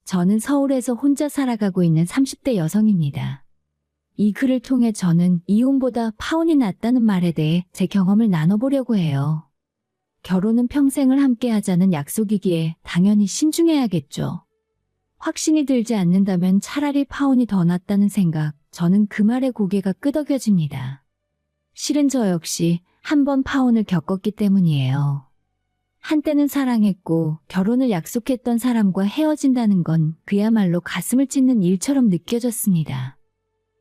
저는 서울에서 혼자 살아가고 있는 30대 여성입니다. 이 글을 통해 저는 이혼보다 파혼이 낫다는 말에 대해 제 경험을 나눠보려고 해요. 결혼은 평생을 함께 하자는 약속이기에 당연히 신중해야겠죠. 확신이 들지 않는다면 차라리 파혼이 더 낫다는 생각, 저는 그 말에 고개가 끄덕여집니다. 실은 저 역시 한 번 파혼을 겪었기 때문이에요. 한때는 사랑했고 결혼을 약속했던 사람과 헤어진다는 건 그야말로 가슴을 찢는 일처럼 느껴졌습니다.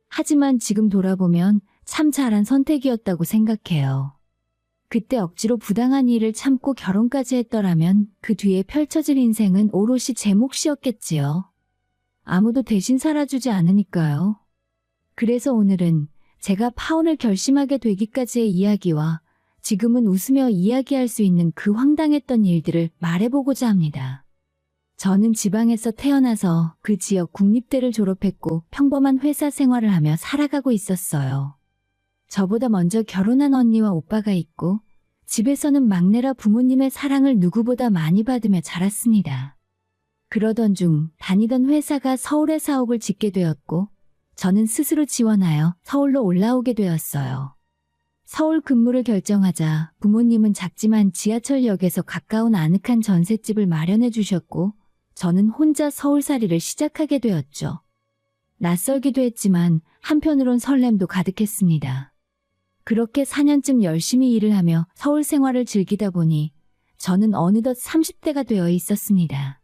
하지만 지금 돌아보면 참 잘한 선택이었다고 생각해요. 그때 억지로 부당한 일을 참고 결혼까지 했더라면 그 뒤에 펼쳐질 인생은 오롯이 제 몫이었겠지요. 아무도 대신 살아주지 않으니까요. 그래서 오늘은 제가 파혼을 결심하게 되기까지의 이야기와 지금은 웃으며 이야기할 수 있는 그 황당했던 일들을 말해보고자 합니다. 저는 지방에서 태어나서 그 지역 국립대를 졸업했고 평범한 회사 생활을 하며 살아가고 있었어요. 저보다 먼저 결혼한 언니와 오빠가 있고 집에서는 막내라 부모님의 사랑을 누구보다 많이 받으며 자랐습니다. 그러던 중 다니던 회사가 서울에 사옥을 짓게 되었고 저는 스스로 지원하여 서울로 올라오게 되었어요. 서울 근무를 결정하자 부모님은 작지만 지하철역에서 가까운 아늑한 전셋집을 마련해 주셨고 저는 혼자 서울살이를 시작하게 되었죠. 낯설기도 했지만 한편으론 설렘도 가득했습니다. 그렇게 4년쯤 열심히 일을 하며 서울 생활을 즐기다 보니 저는 어느덧 30대가 되어 있었습니다.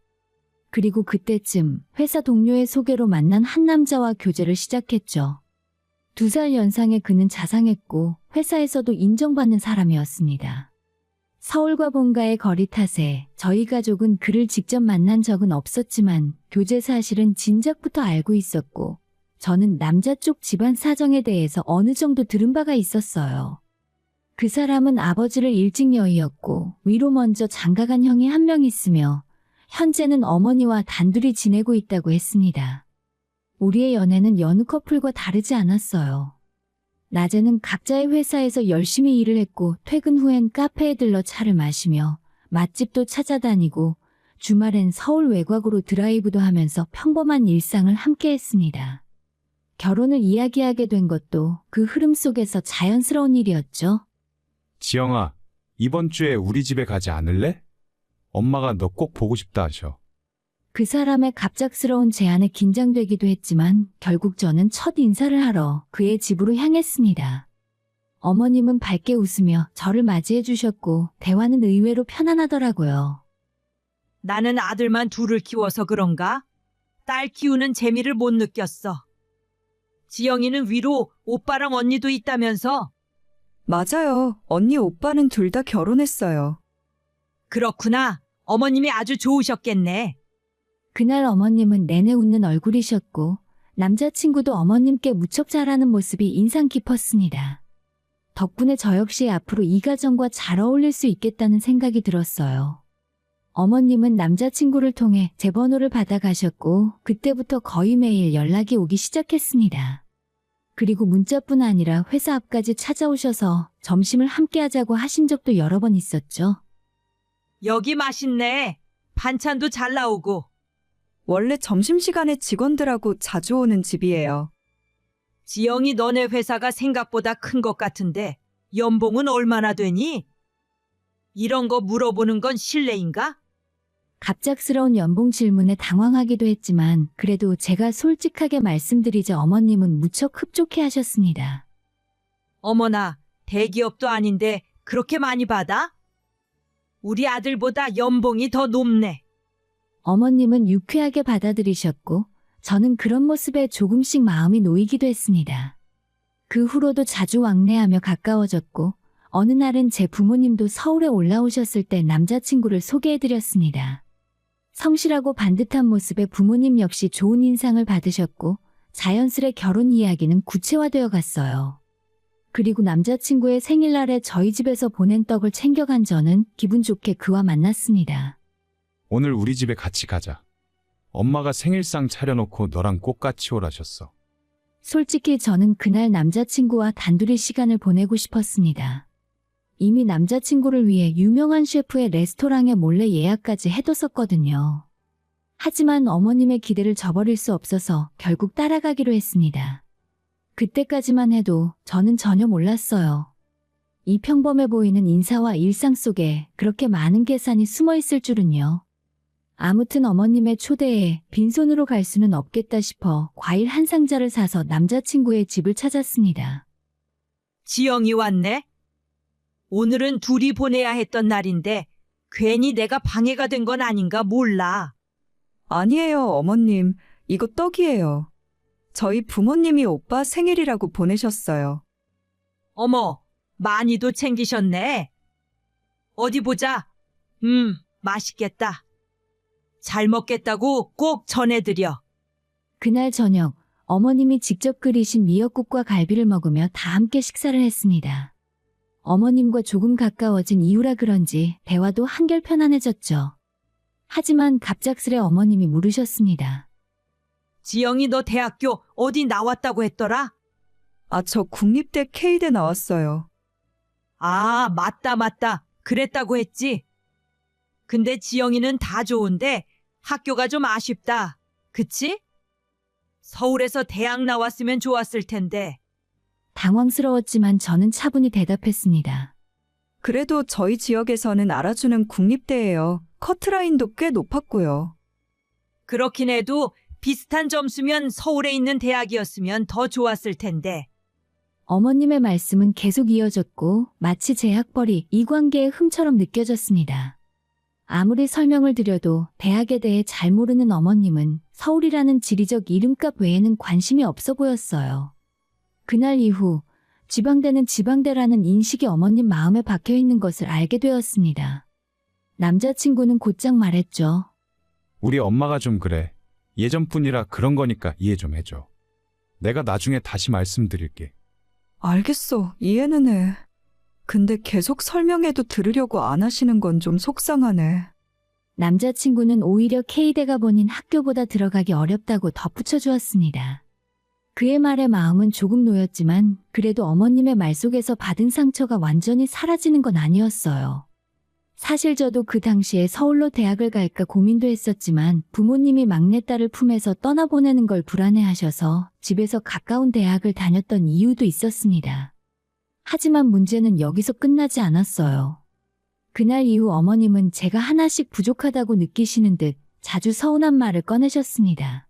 그리고 그때쯤 회사 동료의 소개로 만난 한 남자와 교제를 시작했죠. 2살 연상의 그는 자상했고 회사에서도 인정받는 사람이었습니다. 서울과 본가의 거리 탓에 저희 가족은 그를 직접 만난 적은 없었지만 교제 사실은 진작부터 알고 있었고 저는 남자 쪽 집안 사정에 대해서 어느 정도 들은 바가 있었어요. 그 사람은 아버지를 일찍 여의었고 위로 먼저 장가간 형이 한 명 있으며 현재는 어머니와 단둘이 지내고 있다고 했습니다. 우리의 연애는 여느 커플과 다르지 않았어요. 낮에는 각자의 회사에서 열심히 일을 했고 퇴근 후엔 카페에 들러 차를 마시며 맛집도 찾아다니고 주말엔 서울 외곽으로 드라이브도 하면서 평범한 일상을 함께 했습니다. 결혼을 이야기하게 된 것도 그 흐름 속에서 자연스러운 일이었죠. 지영아, 이번 주에 우리 집에 가지 않을래? 엄마가 너 꼭 보고 싶다 하셔. 그 사람의 갑작스러운 제안에 긴장되기도 했지만 결국 저는 첫 인사를 하러 그의 집으로 향했습니다. 어머님은 밝게 웃으며 저를 맞이해 주셨고 대화는 의외로 편안하더라고요. 나는 아들만 둘을 키워서 그런가? 딸 키우는 재미를 못 느꼈어. 지영이는 위로 오빠랑 언니도 있다면서? 맞아요. 언니 오빠는 둘 다 결혼했어요. 그렇구나. 어머님이 아주 좋으셨겠네. 그날 어머님은 내내 웃는 얼굴이셨고 남자친구도 어머님께 무척 잘하는 모습이 인상 깊었습니다. 덕분에 저 역시 앞으로 이 가정과 잘 어울릴 수 있겠다는 생각이 들었어요. 어머님은 남자친구를 통해 제 번호를 받아가셨고 그때부터 거의 매일 연락이 오기 시작했습니다. 그리고 문자뿐 아니라 회사 앞까지 찾아오셔서 점심을 함께 하자고 하신 적도 여러 번 있었죠. 여기 맛있네. 반찬도 잘 나오고. 원래 점심시간에 직원들하고 자주 오는 집이에요. 지영이 너네 회사가 생각보다 큰 것 같은데 연봉은 얼마나 되니? 이런 거 물어보는 건 실례인가? 갑작스러운 연봉 질문에 당황하기도 했지만 그래도 제가 솔직하게 말씀드리자 어머님은 무척 흡족해 하셨습니다. 어머나, 대기업도 아닌데 그렇게 많이 받아? 우리 아들보다 연봉이 더 높네. 어머님은 유쾌하게 받아들이셨고 저는 그런 모습에 조금씩 마음이 놓이기도 했습니다. 그 후로도 자주 왕래하며 가까워졌고 어느 날은 제 부모님도 서울에 올라오셨을 때 남자친구를 소개해드렸습니다. 성실하고 반듯한 모습에 부모님 역시 좋은 인상을 받으셨고 자연스레 결혼 이야기는 구체화되어 갔어요. 그리고 남자친구의 생일날에 저희 집에서 보낸 떡을 챙겨간 저는 기분 좋게 그와 만났습니다. 오늘 우리 집에 같이 가자. 엄마가 생일상 차려놓고 너랑 꼭 같이 오라셨어. 솔직히 저는 그날 남자친구와 단둘이 시간을 보내고 싶었습니다. 이미 남자친구를 위해 유명한 셰프의 레스토랑에 몰래 예약까지 해뒀었거든요. 하지만 어머님의 기대를 저버릴 수 없어서 결국 따라가기로 했습니다. 그때까지만 해도 저는 전혀 몰랐어요. 이 평범해 보이는 인사와 일상 속에 그렇게 많은 계산이 숨어 있을 줄은요. 아무튼 어머님의 초대에 빈손으로 갈 수는 없겠다 싶어 과일 한 상자를 사서 남자친구의 집을 찾았습니다. 지영이 왔네? 오늘은 둘이 보내야 했던 날인데 괜히 내가 방해가 된 건 아닌가 몰라. 아니에요, 어머님. 이거 떡이에요. 저희 부모님이 오빠 생일이라고 보내셨어요. 어머, 많이도 챙기셨네. 어디 보자. 맛있겠다. 잘 먹겠다고 꼭 전해드려. 그날 저녁 어머님이 직접 끓이신 미역국과 갈비를 먹으며 다 함께 식사를 했습니다. 어머님과 조금 가까워진 이유라 그런지 대화도 한결 편안해졌죠. 하지만 갑작스레 어머님이 물으셨습니다. 지영이 너 대학교 어디 나왔다고 했더라? 아, 저 국립대 K대 나왔어요. 아, 맞다. 그랬다고 했지. 근데 지영이는 다 좋은데 학교가 좀 아쉽다. 그치? 서울에서 대학 나왔으면 좋았을 텐데. 당황스러웠지만 저는 차분히 대답했습니다. 그래도 저희 지역에서는 알아주는 국립대예요. 커트라인도 꽤 높았고요. 그렇긴 해도 비슷한 점수면 서울에 있는 대학이었으면 더 좋았을 텐데. 어머님의 말씀은 계속 이어졌고 마치 제 학벌이 이 관계의 흠처럼 느껴졌습니다. 아무리 설명을 드려도 대학에 대해 잘 모르는 어머님은 서울이라는 지리적 이름값 외에는 관심이 없어 보였어요. 그날 이후 지방대는 지방대라는 인식이 어머님 마음에 박혀 있는 것을 알게 되었습니다. 남자친구는 곧장 말했죠. 우리 엄마가 좀 그래. 예전뿐이라 그런 거니까 이해 좀 해줘. 내가 나중에 다시 말씀드릴게. 알겠어. 이해는 해. 근데 계속 설명해도 들으려고 안 하시는 건 좀 속상하네. 남자친구는 오히려 K대가 본인 학교보다 들어가기 어렵다고 덧붙여 주었습니다. 그의 말에 마음은 조금 놓였지만 그래도 어머님의 말 속에서 받은 상처가 완전히 사라지는 건 아니었어요. 사실 저도 그 당시에 서울로 대학을 갈까 고민도 했었지만 부모님이 막내딸을 품에서 떠나보내는 걸 불안해하셔서 집에서 가까운 대학을 다녔던 이유도 있었습니다. 하지만 문제는 여기서 끝나지 않았어요. 그날 이후 어머님은 제가 하나씩 부족하다고 느끼시는 듯 자주 서운한 말을 꺼내셨습니다.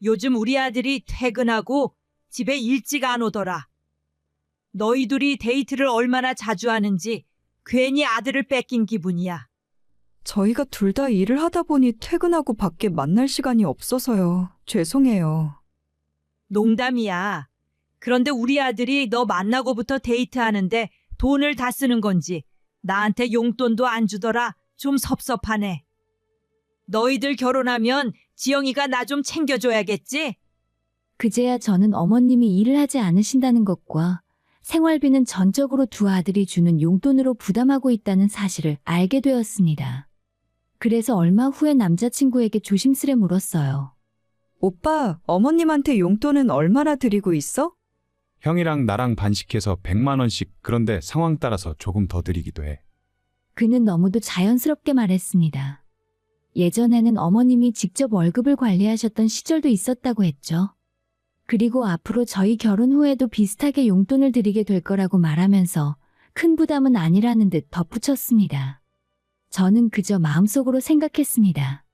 요즘 우리 아들이 퇴근하고 집에 일찍 안 오더라. 너희 둘이 데이트를 얼마나 자주 하는지 괜히 아들을 뺏긴 기분이야. 저희가 둘 다 일을 하다 보니 퇴근하고 밖에 만날 시간이 없어서요. 죄송해요. 농담이야. 그런데 우리 아들이 너 만나고부터 데이트하는데 돈을 다 쓰는 건지 나한테 용돈도 안 주더라. 좀 섭섭하네. 너희들 결혼하면 지영이가 나 좀 챙겨줘야겠지? 그제야 저는 어머님이 일을 하지 않으신다는 것과 생활비는 전적으로 두 아들이 주는 용돈으로 부담하고 있다는 사실을 알게 되었습니다. 그래서 얼마 후에 남자친구에게 조심스레 물었어요. 오빠, 어머님한테 용돈은 얼마나 드리고 있어? 형이랑 나랑 반씩해서 100만 원씩 그런데 상황 따라서 조금 더 드리기도 해. 그는 너무도 자연스럽게 말했습니다. 예전에는 어머님이 직접 월급을 관리하셨던 시절도 있었다고 했죠. 그리고 앞으로 저희 결혼 후에도 비슷하게 용돈을 드리게 될 거라고 말하면서 큰 부담은 아니라는 듯 덧붙였습니다. 저는 그저 마음속으로 생각했습니다.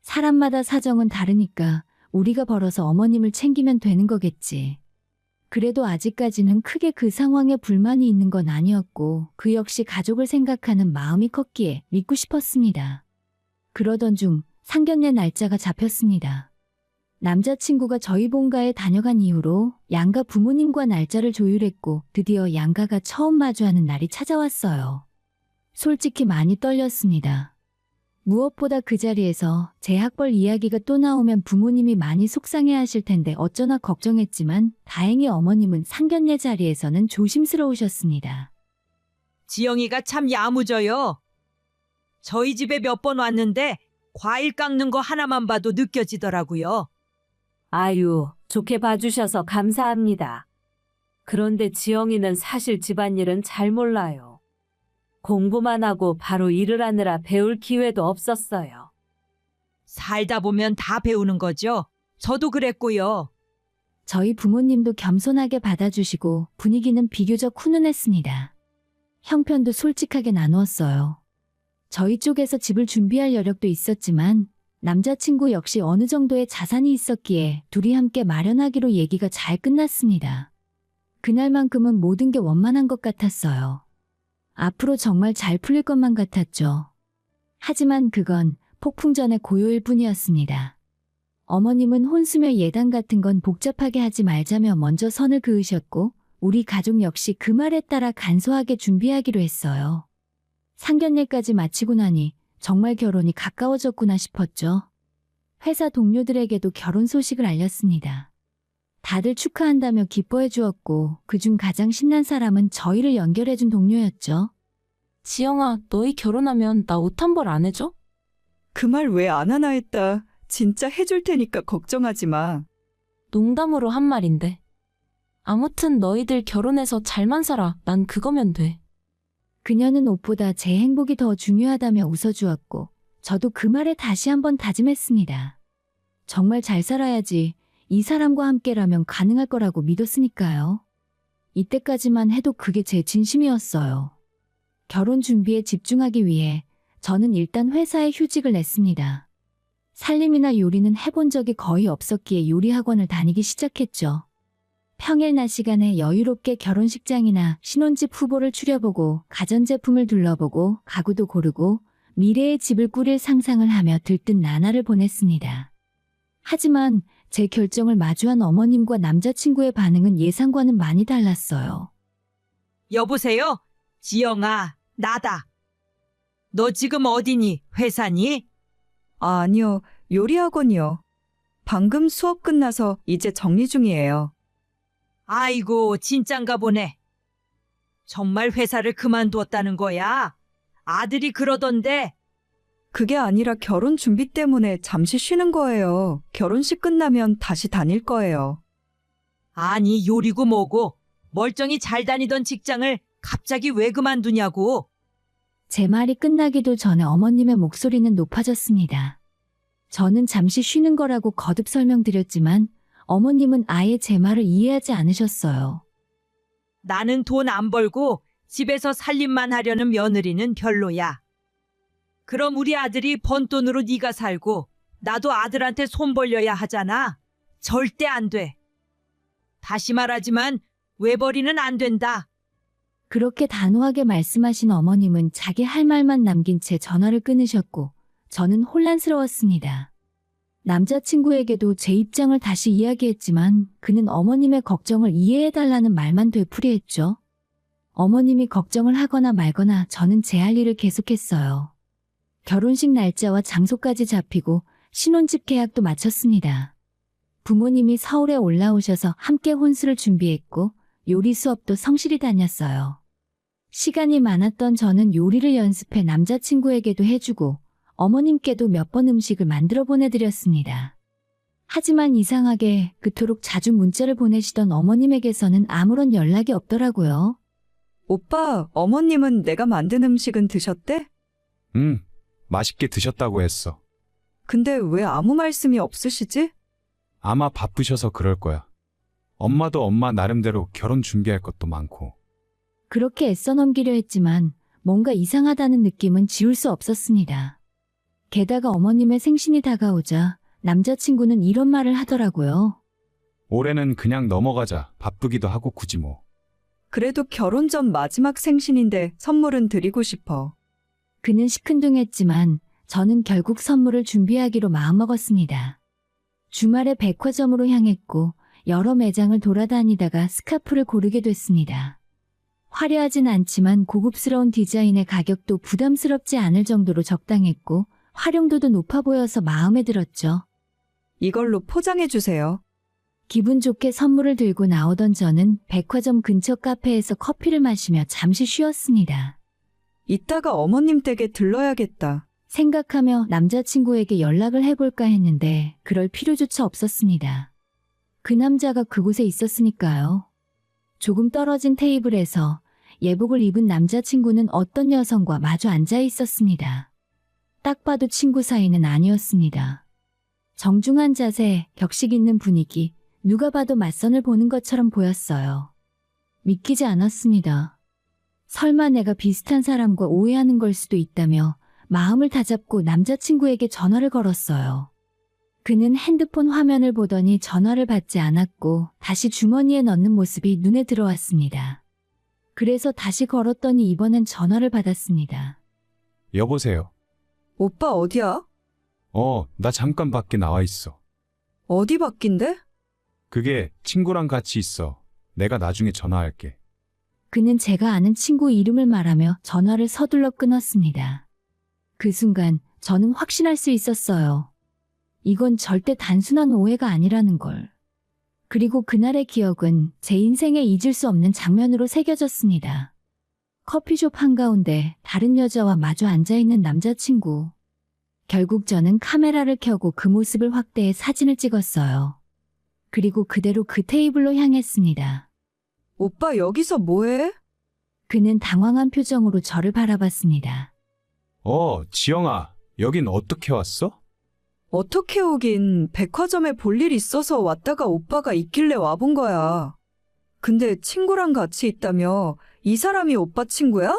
사람마다 사정은 다르니까 우리가 벌어서 어머님을 챙기면 되는 거겠지. 그래도 아직까지는 크게 그 상황에 불만이 있는 건 아니었고 그 역시 가족을 생각하는 마음이 컸기에 믿고 싶었습니다. 그러던 중 상견례 날짜가 잡혔습니다. 남자친구가 저희 본가에 다녀간 이후로 양가 부모님과 날짜를 조율했고 드디어 양가가 처음 마주하는 날이 찾아왔어요. 솔직히 많이 떨렸습니다. 무엇보다 그 자리에서 제 학벌 이야기가 또 나오면 부모님이 많이 속상해하실 텐데 어쩌나 걱정했지만 다행히 어머님은 상견례 자리에서는 조심스러우셨습니다. 지영이가 참 야무져요. 저희 집에 몇 번 왔는데 과일 깎는 거 하나만 봐도 느껴지더라고요. 아유, 좋게 봐주셔서 감사합니다. 그런데 지영이는 사실 집안일은 잘 몰라요. 공부만 하고 바로 일을 하느라 배울 기회도 없었어요. 살다 보면 다 배우는 거죠. 저도 그랬고요. 저희 부모님도 겸손하게 받아주시고 분위기는 비교적 훈훈했습니다. 형편도 솔직하게 나누었어요. 저희 쪽에서 집을 준비할 여력도 있었지만 남자친구 역시 어느 정도의 자산이 있었기에 둘이 함께 마련하기로 얘기가 잘 끝났습니다. 그날만큼은 모든 게 원만한 것 같았어요. 앞으로 정말 잘 풀릴 것만 같았죠. 하지만 그건 폭풍전의 고요일 뿐이었습니다. 어머님은 혼수며 예단 같은 건 복잡하게 하지 말자며 먼저 선을 그으셨고 우리 가족 역시 그 말에 따라 간소하게 준비하기로 했어요. 상견례까지 마치고 나니 정말 결혼이 가까워졌구나 싶었죠. 회사 동료들에게도 결혼 소식을 알렸습니다. 다들 축하한다며 기뻐해 주었고 그중 가장 신난 사람은 저희를 연결해준 동료였죠. 지영아, 너희 결혼하면 나 옷 한 벌 안 해줘? 그 말 왜 안 하나 했다. 진짜 해줄 테니까 걱정하지 마. 농담으로 한 말인데. 아무튼 너희들 결혼해서 잘만 살아. 난 그거면 돼. 그녀는 옷보다 제 행복이 더 중요하다며 웃어주었고 저도 그 말에 다시 한번 다짐했습니다. 정말 잘 살아야지 이 사람과 함께라면 가능할 거라고 믿었으니까요. 이때까지만 해도 그게 제 진심이었어요. 결혼 준비에 집중하기 위해 저는 일단 회사에 휴직을 냈습니다. 살림이나 요리는 해본 적이 거의 없었기에 요리 학원을 다니기 시작했죠. 평일 낮 시간에 여유롭게 결혼식장이나 신혼집 후보를 추려보고 가전제품을 둘러보고 가구도 고르고 미래의 집을 꾸릴 상상을 하며 들뜬 나날을 보냈습니다. 하지만 제 결정을 마주한 어머님과 남자친구의 반응은 예상과는 많이 달랐어요. 여보세요? 지영아, 나다. 너 지금 어디니? 회사니? 아, 아니요. 요리학원이요. 방금 수업 끝나서 이제 정리 중이에요. 아이고, 진짠가 보네. 정말 회사를 그만두었다는 거야? 아들이 그러던데. 그게 아니라 결혼 준비 때문에 잠시 쉬는 거예요. 결혼식 끝나면 다시 다닐 거예요. 아니, 요리고 뭐고 멀쩡히 잘 다니던 직장을 갑자기 왜 그만두냐고. 제 말이 끝나기도 전에 어머님의 목소리는 높아졌습니다. 저는 잠시 쉬는 거라고 거듭 설명드렸지만 어머님은 아예 제 말을 이해하지 않으셨어요. 나는 돈 안 벌고 집에서 살림만 하려는 며느리는 별로야. 그럼 우리 아들이 번 돈으로 네가 살고 나도 아들한테 손 벌려야 하잖아. 절대 안 돼. 다시 말하지만 외벌이는 안 된다. 그렇게 단호하게 말씀하신 어머님은 자기 할 말만 남긴 채 전화를 끊으셨고 저는 혼란스러웠습니다. 남자친구에게도 제 입장을 다시 이야기했지만 그는 어머님의 걱정을 이해해달라는 말만 되풀이했죠. 어머님이 걱정을 하거나 말거나 저는 제 할 일을 계속했어요. 결혼식 날짜와 장소까지 잡히고 신혼집 계약도 마쳤습니다. 부모님이 서울에 올라오셔서 함께 혼수를 준비했고 요리 수업도 성실히 다녔어요. 시간이 많았던 저는 요리를 연습해 남자친구에게도 해주고 어머님께도 몇 번 음식을 만들어 보내드렸습니다. 하지만 이상하게 그토록 자주 문자를 보내시던 어머님에게서는 아무런 연락이 없더라고요. 오빠, 어머님은 내가 만든 음식은 드셨대? 맛있게 드셨다고 했어. 근데 왜 아무 말씀이 없으시지? 아마 바쁘셔서 그럴 거야. 엄마도 엄마 나름대로 결혼 준비할 것도 많고. 그렇게 애써 넘기려 했지만 뭔가 이상하다는 느낌은 지울 수 없었습니다. 게다가 어머님의 생신이 다가오자 남자친구는 이런 말을 하더라고요. 올해는 그냥 넘어가자. 바쁘기도 하고 굳이 뭐. 그래도 결혼 전 마지막 생신인데 선물은 드리고 싶어. 그는 시큰둥했지만 저는 결국 선물을 준비하기로 마음먹었습니다. 주말에 백화점으로 향했고 여러 매장을 돌아다니다가 스카프를 고르게 됐습니다. 화려하진 않지만 고급스러운 디자인의 가격도 부담스럽지 않을 정도로 적당했고 활용도도 높아 보여서 마음에 들었죠. 이걸로 포장해 주세요. 기분 좋게 선물을 들고 나오던 저는 백화점 근처 카페에서 커피를 마시며 잠시 쉬었습니다. 이따가 어머님 댁에 들러야겠다. 생각하며 남자친구에게 연락을 해볼까 했는데 그럴 필요조차 없었습니다. 그 남자가 그곳에 있었으니까요. 조금 떨어진 테이블에서 예복을 입은 남자친구는 어떤 여성과 마주 앉아 있었습니다. 딱 봐도 친구 사이는 아니었습니다. 정중한 자세, 격식 있는 분위기, 누가 봐도 맞선을 보는 것처럼 보였어요. 믿기지 않았습니다. 설마 내가 비슷한 사람과 오해하는 걸 수도 있다며 마음을 다잡고 남자친구에게 전화를 걸었어요. 그는 핸드폰 화면을 보더니 전화를 받지 않았고 다시 주머니에 넣는 모습이 눈에 들어왔습니다. 그래서 다시 걸었더니 이번엔 전화를 받았습니다. 여보세요. 오빠 어디야? 나 잠깐 밖에 나와 있어. 어디 바뀐데? 그게 친구랑 같이 있어. 내가 나중에 전화할게. 그는 제가 아는 친구 이름을 말하며 전화를 서둘러 끊었습니다. 그 순간 저는 확신할 수 있었어요. 이건 절대 단순한 오해가 아니라는 걸. 그리고 그날의 기억은 제 인생에 잊을 수 없는 장면으로 새겨졌습니다. 커피숍 한가운데 다른 여자와 마주 앉아있는 남자친구. 결국 저는 카메라를 켜고 그 모습을 확대해 사진을 찍었어요. 그리고 그대로 그 테이블로 향했습니다. 오빠 여기서 뭐해? 그는 당황한 표정으로 저를 바라봤습니다. 지영아, 여긴 어떻게 왔어? 어떻게 오긴 백화점에 볼 일 있어서 왔다가 오빠가 있길래 와본 거야. 근데 친구랑 같이 있다며 이 사람이 오빠 친구야?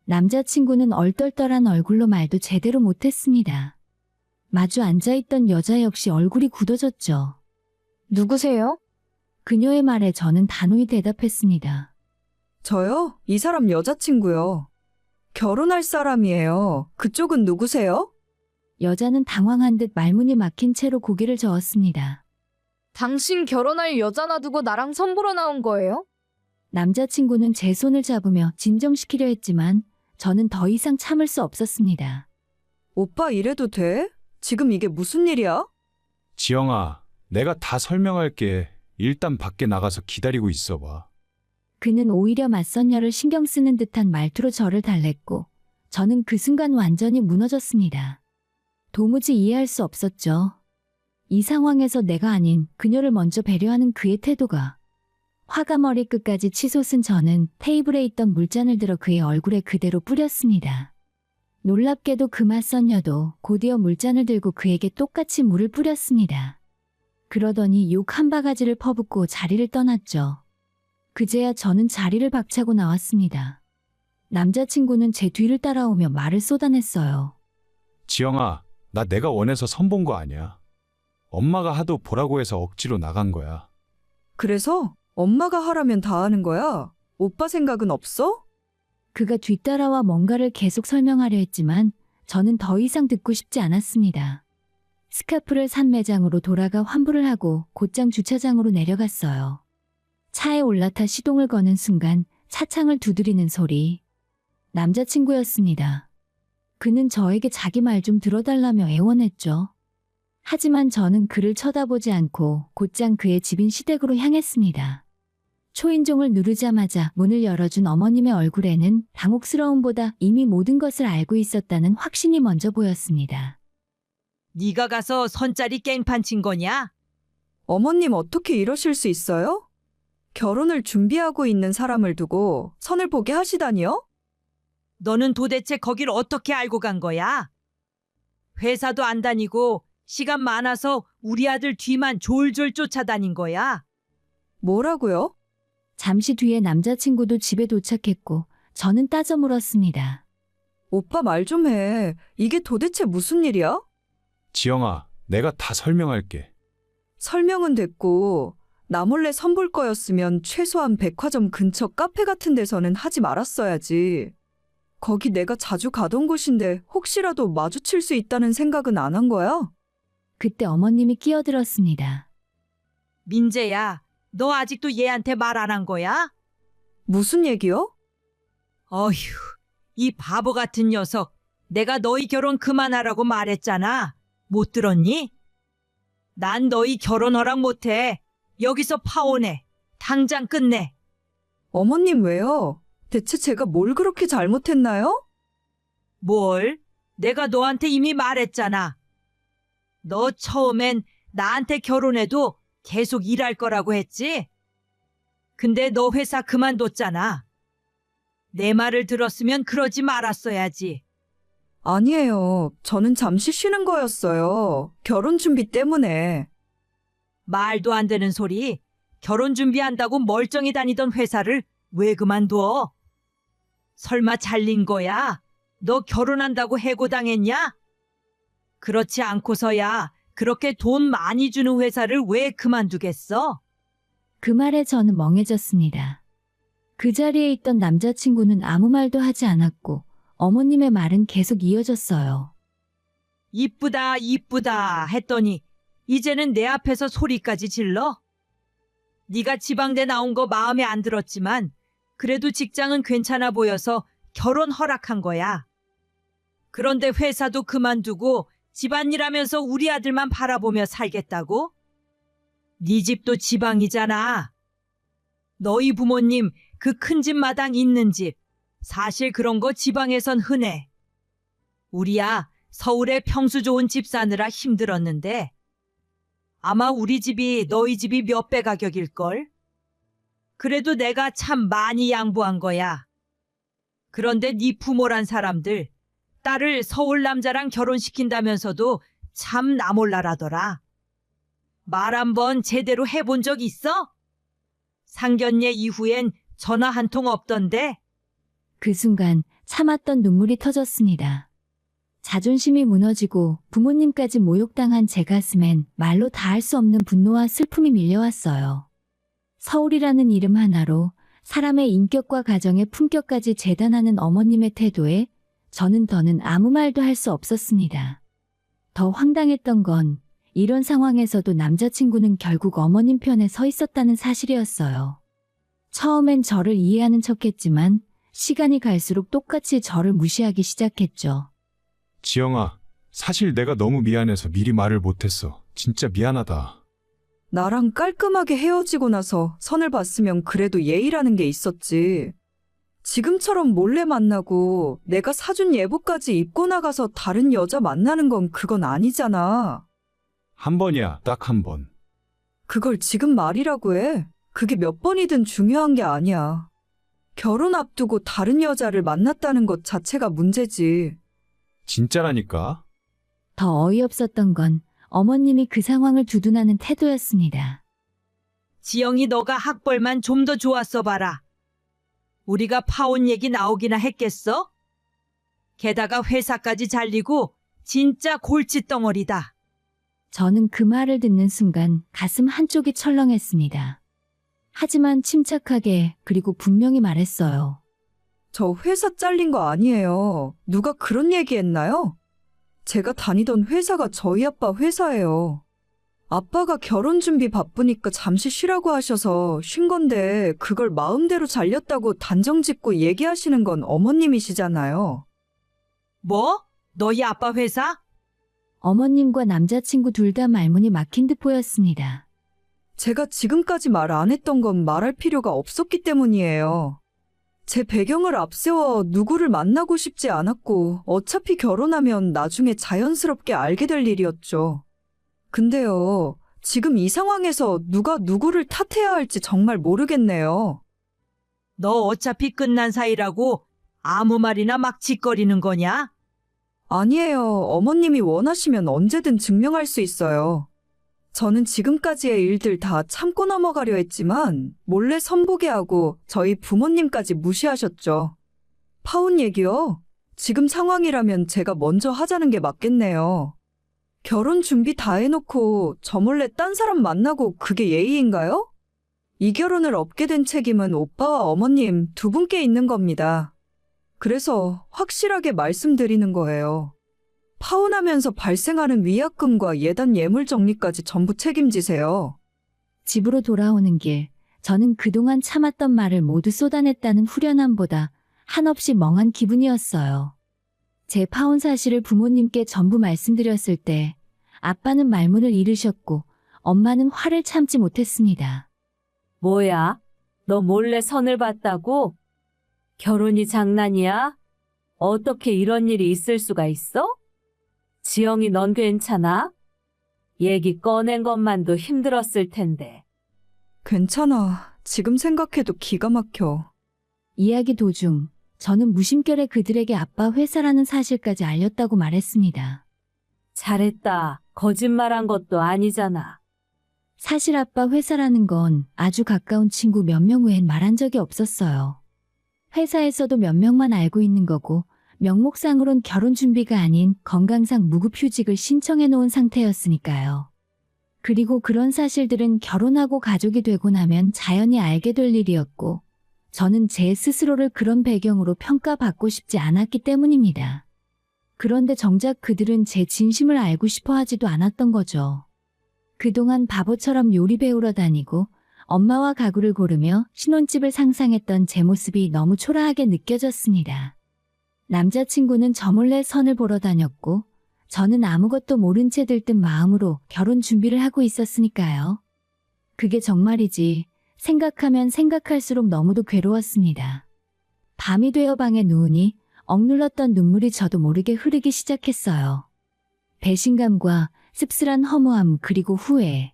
남자친구는 얼떨떨한 얼굴로 말도 제대로 못했습니다. 마주 앉아있던 여자 역시 얼굴이 굳어졌죠. 누구세요? 그녀의 말에 저는 단호히 대답했습니다. 저요? 이 사람 여자친구요. 결혼할 사람이에요. 그쪽은 누구세요? 여자는 당황한 듯 말문이 막힌 채로 고개를 저었습니다. 당신 결혼할 여자 놔두고 나랑 선보러 나온 거예요? 남자친구는 제 손을 잡으며 진정시키려 했지만 저는 더 이상 참을 수 없었습니다. 오빠 이래도 돼? 지금 이게 무슨 일이야? 지영아, 내가 다 설명할게. 일단 밖에 나가서 기다리고 있어봐. 그는 오히려 맞선녀를 신경 쓰는 듯한 말투로 저를 달랬고 저는 그 순간 완전히 무너졌습니다. 도무지 이해할 수 없었죠. 이 상황에서 내가 아닌 그녀를 먼저 배려하는 그의 태도가. 화가 머리끝까지 치솟은 저는 테이블에 있던 물잔을 들어 그의 얼굴에 그대로 뿌렸습니다. 놀랍게도 그 맞선녀도 곧이어 물잔을 들고 그에게 똑같이 물을 뿌렸습니다. 그러더니 욕 한 바가지를 퍼붓고 자리를 떠났죠. 그제야 저는 자리를 박차고 나왔습니다. 남자친구는 제 뒤를 따라오며 말을 쏟아냈어요. 지영아, 나 내가 원해서 선본 거 아니야. 엄마가 하도 보라고 해서 억지로 나간 거야. 그래서 엄마가 하라면 다 하는 거야? 오빠 생각은 없어? 그가 뒤따라와 뭔가를 계속 설명하려 했지만 저는 더 이상 듣고 싶지 않았습니다. 스카프를 산 매장으로 돌아가 환불을 하고 곧장 주차장으로 내려갔어요. 차에 올라타 시동을 거는 순간 차창을 두드리는 소리. 남자친구였습니다. 그는 저에게 자기 말 좀 들어달라며 애원했죠. 하지만 저는 그를 쳐다보지 않고 곧장 그의 집인 시댁으로 향했습니다. 초인종을 누르자마자 문을 열어준 어머님의 얼굴에는 당혹스러움보다 이미 모든 것을 알고 있었다는 확신이 먼저 보였습니다. 네가 가서 선짜리 깽판 친 거냐? 어머님 어떻게 이러실 수 있어요? 결혼을 준비하고 있는 사람을 두고 선을 보게 하시다니요? 너는 도대체 거길 어떻게 알고 간 거야? 회사도 안 다니고 시간 많아서 우리 아들 뒤만 졸졸 쫓아다닌 거야? 뭐라고요? 잠시 뒤에 남자친구도 집에 도착했고 저는 따져 물었습니다. 오빠 말 좀 해. 이게 도대체 무슨 일이야? 지영아, 내가 다 설명할게. 설명은 됐고 나 몰래 선볼 거였으면 최소한 백화점 근처 카페 같은 데서는 하지 말았어야지. 거기 내가 자주 가던 곳인데 혹시라도 마주칠 수 있다는 생각은 안 한 거야? 그때 어머님이 끼어들었습니다. 민재야, 너 아직도 얘한테 말 안 한 거야? 무슨 얘기요? 어휴, 이 바보 같은 녀석. 내가 너희 결혼 그만하라고 말했잖아. 못 들었니? 난 너희 결혼 허락 못해. 여기서 파혼해. 당장 끝내. 어머님 왜요? 대체 제가 뭘 그렇게 잘못했나요? 뭘? 내가 너한테 이미 말했잖아. 너 처음엔 나한테 결혼해도 계속 일할 거라고 했지? 근데 너 회사 그만뒀잖아. 내 말을 들었으면 그러지 말았어야지. 아니에요. 저는 잠시 쉬는 거였어요. 결혼 준비 때문에. 말도 안 되는 소리. 결혼 준비한다고 멀쩡히 다니던 회사를 왜 그만둬? 설마 잘린 거야? 너 결혼한다고 해고당했냐? 그렇지 않고서야 그렇게 돈 많이 주는 회사를 왜 그만두겠어? 그 말에 저는 멍해졌습니다. 그 자리에 있던 남자친구는 아무 말도 하지 않았고 어머님의 말은 계속 이어졌어요. 이쁘다, 이쁘다 했더니 이제는 내 앞에서 소리까지 질러? 네가 지방대 나온 거 마음에 안 들었지만 그래도 직장은 괜찮아 보여서 결혼 허락한 거야. 그런데 회사도 그만두고 집안일 하면서 우리 아들만 바라보며 살겠다고? 네 집도 지방이잖아. 너희 부모님 그 큰 집 마당 있는 집. 사실 그런 거 지방에선 흔해. 우리야 서울에 평수 좋은 집 사느라 힘들었는데 아마 우리 집이 너희 집이 몇 배 가격일걸? 그래도 내가 참 많이 양보한 거야. 그런데 네 부모란 사람들 딸을 서울 남자랑 결혼시킨다면서도 참 나몰라라더라. 말 한번 제대로 해본 적 있어? 상견례 이후엔 전화 한 통 없던데? 그 순간 참았던 눈물이 터졌습니다. 자존심이 무너지고 부모님까지 모욕당한 제 가슴엔 말로 다할 수 없는 분노와 슬픔이 밀려왔어요. 서울이라는 이름 하나로 사람의 인격과 가정의 품격까지 재단하는 어머님의 태도에 저는 더는 아무 말도 할 수 없었습니다. 더 황당했던 건 이런 상황에서도 남자친구는 결국 어머님 편에 서 있었다는 사실이었어요. 처음엔 저를 이해하는 척했지만 시간이 갈수록 똑같이 저를 무시하기 시작했죠. 지영아, 사실 내가 너무 미안해서 미리 말을 못했어. 진짜 미안하다. 나랑 깔끔하게 헤어지고 나서 선을 봤으면 그래도 예의라는 게 있었지. 지금처럼 몰래 만나고 내가 사준 예복까지 입고 나가서 다른 여자 만나는 건 그건 아니잖아. 한 번이야, 딱 한 번. 그걸 지금 말이라고 해. 그게 몇 번이든 중요한 게 아니야. 결혼 앞두고 다른 여자를 만났다는 것 자체가 문제지. 진짜라니까? 더 어이없었던 건 어머님이 그 상황을 두둔하는 태도였습니다. 지영이 너가 학벌만 좀 더 좋았어 봐라. 우리가 파혼 얘기 나오기나 했겠어? 게다가 회사까지 잘리고 진짜 골칫덩어리다. 저는 그 말을 듣는 순간 가슴 한쪽이 철렁했습니다. 하지만 침착하게 그리고 분명히 말했어요. 저 회사 잘린 거 아니에요. 누가 그런 얘기 했나요? 제가 다니던 회사가 저희 아빠 회사예요. 아빠가 결혼 준비 바쁘니까 잠시 쉬라고 하셔서 쉰 건데 그걸 마음대로 잘렸다고 단정 짓고 얘기하시는 건 어머님이시잖아요. 뭐? 너희 아빠 회사? 어머님과 남자친구 둘 다 말문이 막힌 듯 보였습니다. 제가 지금까지 말 안 했던 건 말할 필요가 없었기 때문이에요. 제 배경을 앞세워 누구를 만나고 싶지 않았고 어차피 결혼하면 나중에 자연스럽게 알게 될 일이었죠. 근데요, 지금 이 상황에서 누가 누구를 탓해야 할지 정말 모르겠네요. 너 어차피 끝난 사이라고 아무 말이나 막 짓거리는 거냐? 아니에요. 어머님이 원하시면 언제든 증명할 수 있어요. 저는 지금까지의 일들 다 참고 넘어가려 했지만 몰래 선보게 하고 저희 부모님까지 무시하셨죠. 파혼 얘기요? 지금 상황이라면 제가 먼저 하자는 게 맞겠네요. 결혼 준비 다 해놓고 저 몰래 딴 사람 만나고 그게 예의인가요? 이 결혼을 업게 된 책임은 오빠와 어머님 두 분께 있는 겁니다. 그래서 확실하게 말씀드리는 거예요. 파혼하면서 발생하는 위약금과 예단 예물 정리까지 전부 책임지세요. 집으로 돌아오는 길, 저는 그동안 참았던 말을 모두 쏟아냈다는 후련함보다 한없이 멍한 기분이었어요. 제 파혼 사실을 부모님께 전부 말씀드렸을 때 아빠는 말문을 잃으셨고 엄마는 화를 참지 못했습니다. 뭐야? 너 몰래 선을 봤다고? 결혼이 장난이야? 어떻게 이런 일이 있을 수가 있어? 지영이 넌 괜찮아? 얘기 꺼낸 것만도 힘들었을 텐데. 괜찮아. 지금 생각해도 기가 막혀. 이야기 도중 저는 무심결에 그들에게 아빠 회사라는 사실까지 알렸다고 말했습니다. 잘했다. 거짓말한 것도 아니잖아. 사실 아빠 회사라는 건 아주 가까운 친구 몇 명 외엔 말한 적이 없었어요. 회사에서도 몇 명만 알고 있는 거고 명목상으론 결혼 준비가 아닌 건강상 무급휴직을 신청해 놓은 상태였으니까요. 그리고 그런 사실들은 결혼하고 가족이 되고 나면 자연히 알게 될 일이었고 저는 제 스스로를 그런 배경으로 평가받고 싶지 않았기 때문입니다. 그런데 정작 그들은 제 진심을 알고 싶어 하지도 않았던 거죠. 그동안 바보처럼 요리 배우러 다니고 엄마와 가구를 고르며 신혼집을 상상했던 제 모습이 너무 초라하게 느껴졌습니다. 남자친구는 저 몰래 선을 보러 다녔고 저는 아무것도 모른 채 들뜬 마음으로 결혼 준비를 하고 있었으니까요. 그게 정말이지 생각하면 생각할수록 너무도 괴로웠습니다. 밤이 되어 방에 누우니 억눌렀던 눈물이 저도 모르게 흐르기 시작했어요. 배신감과 씁쓸한 허무함 그리고 후회.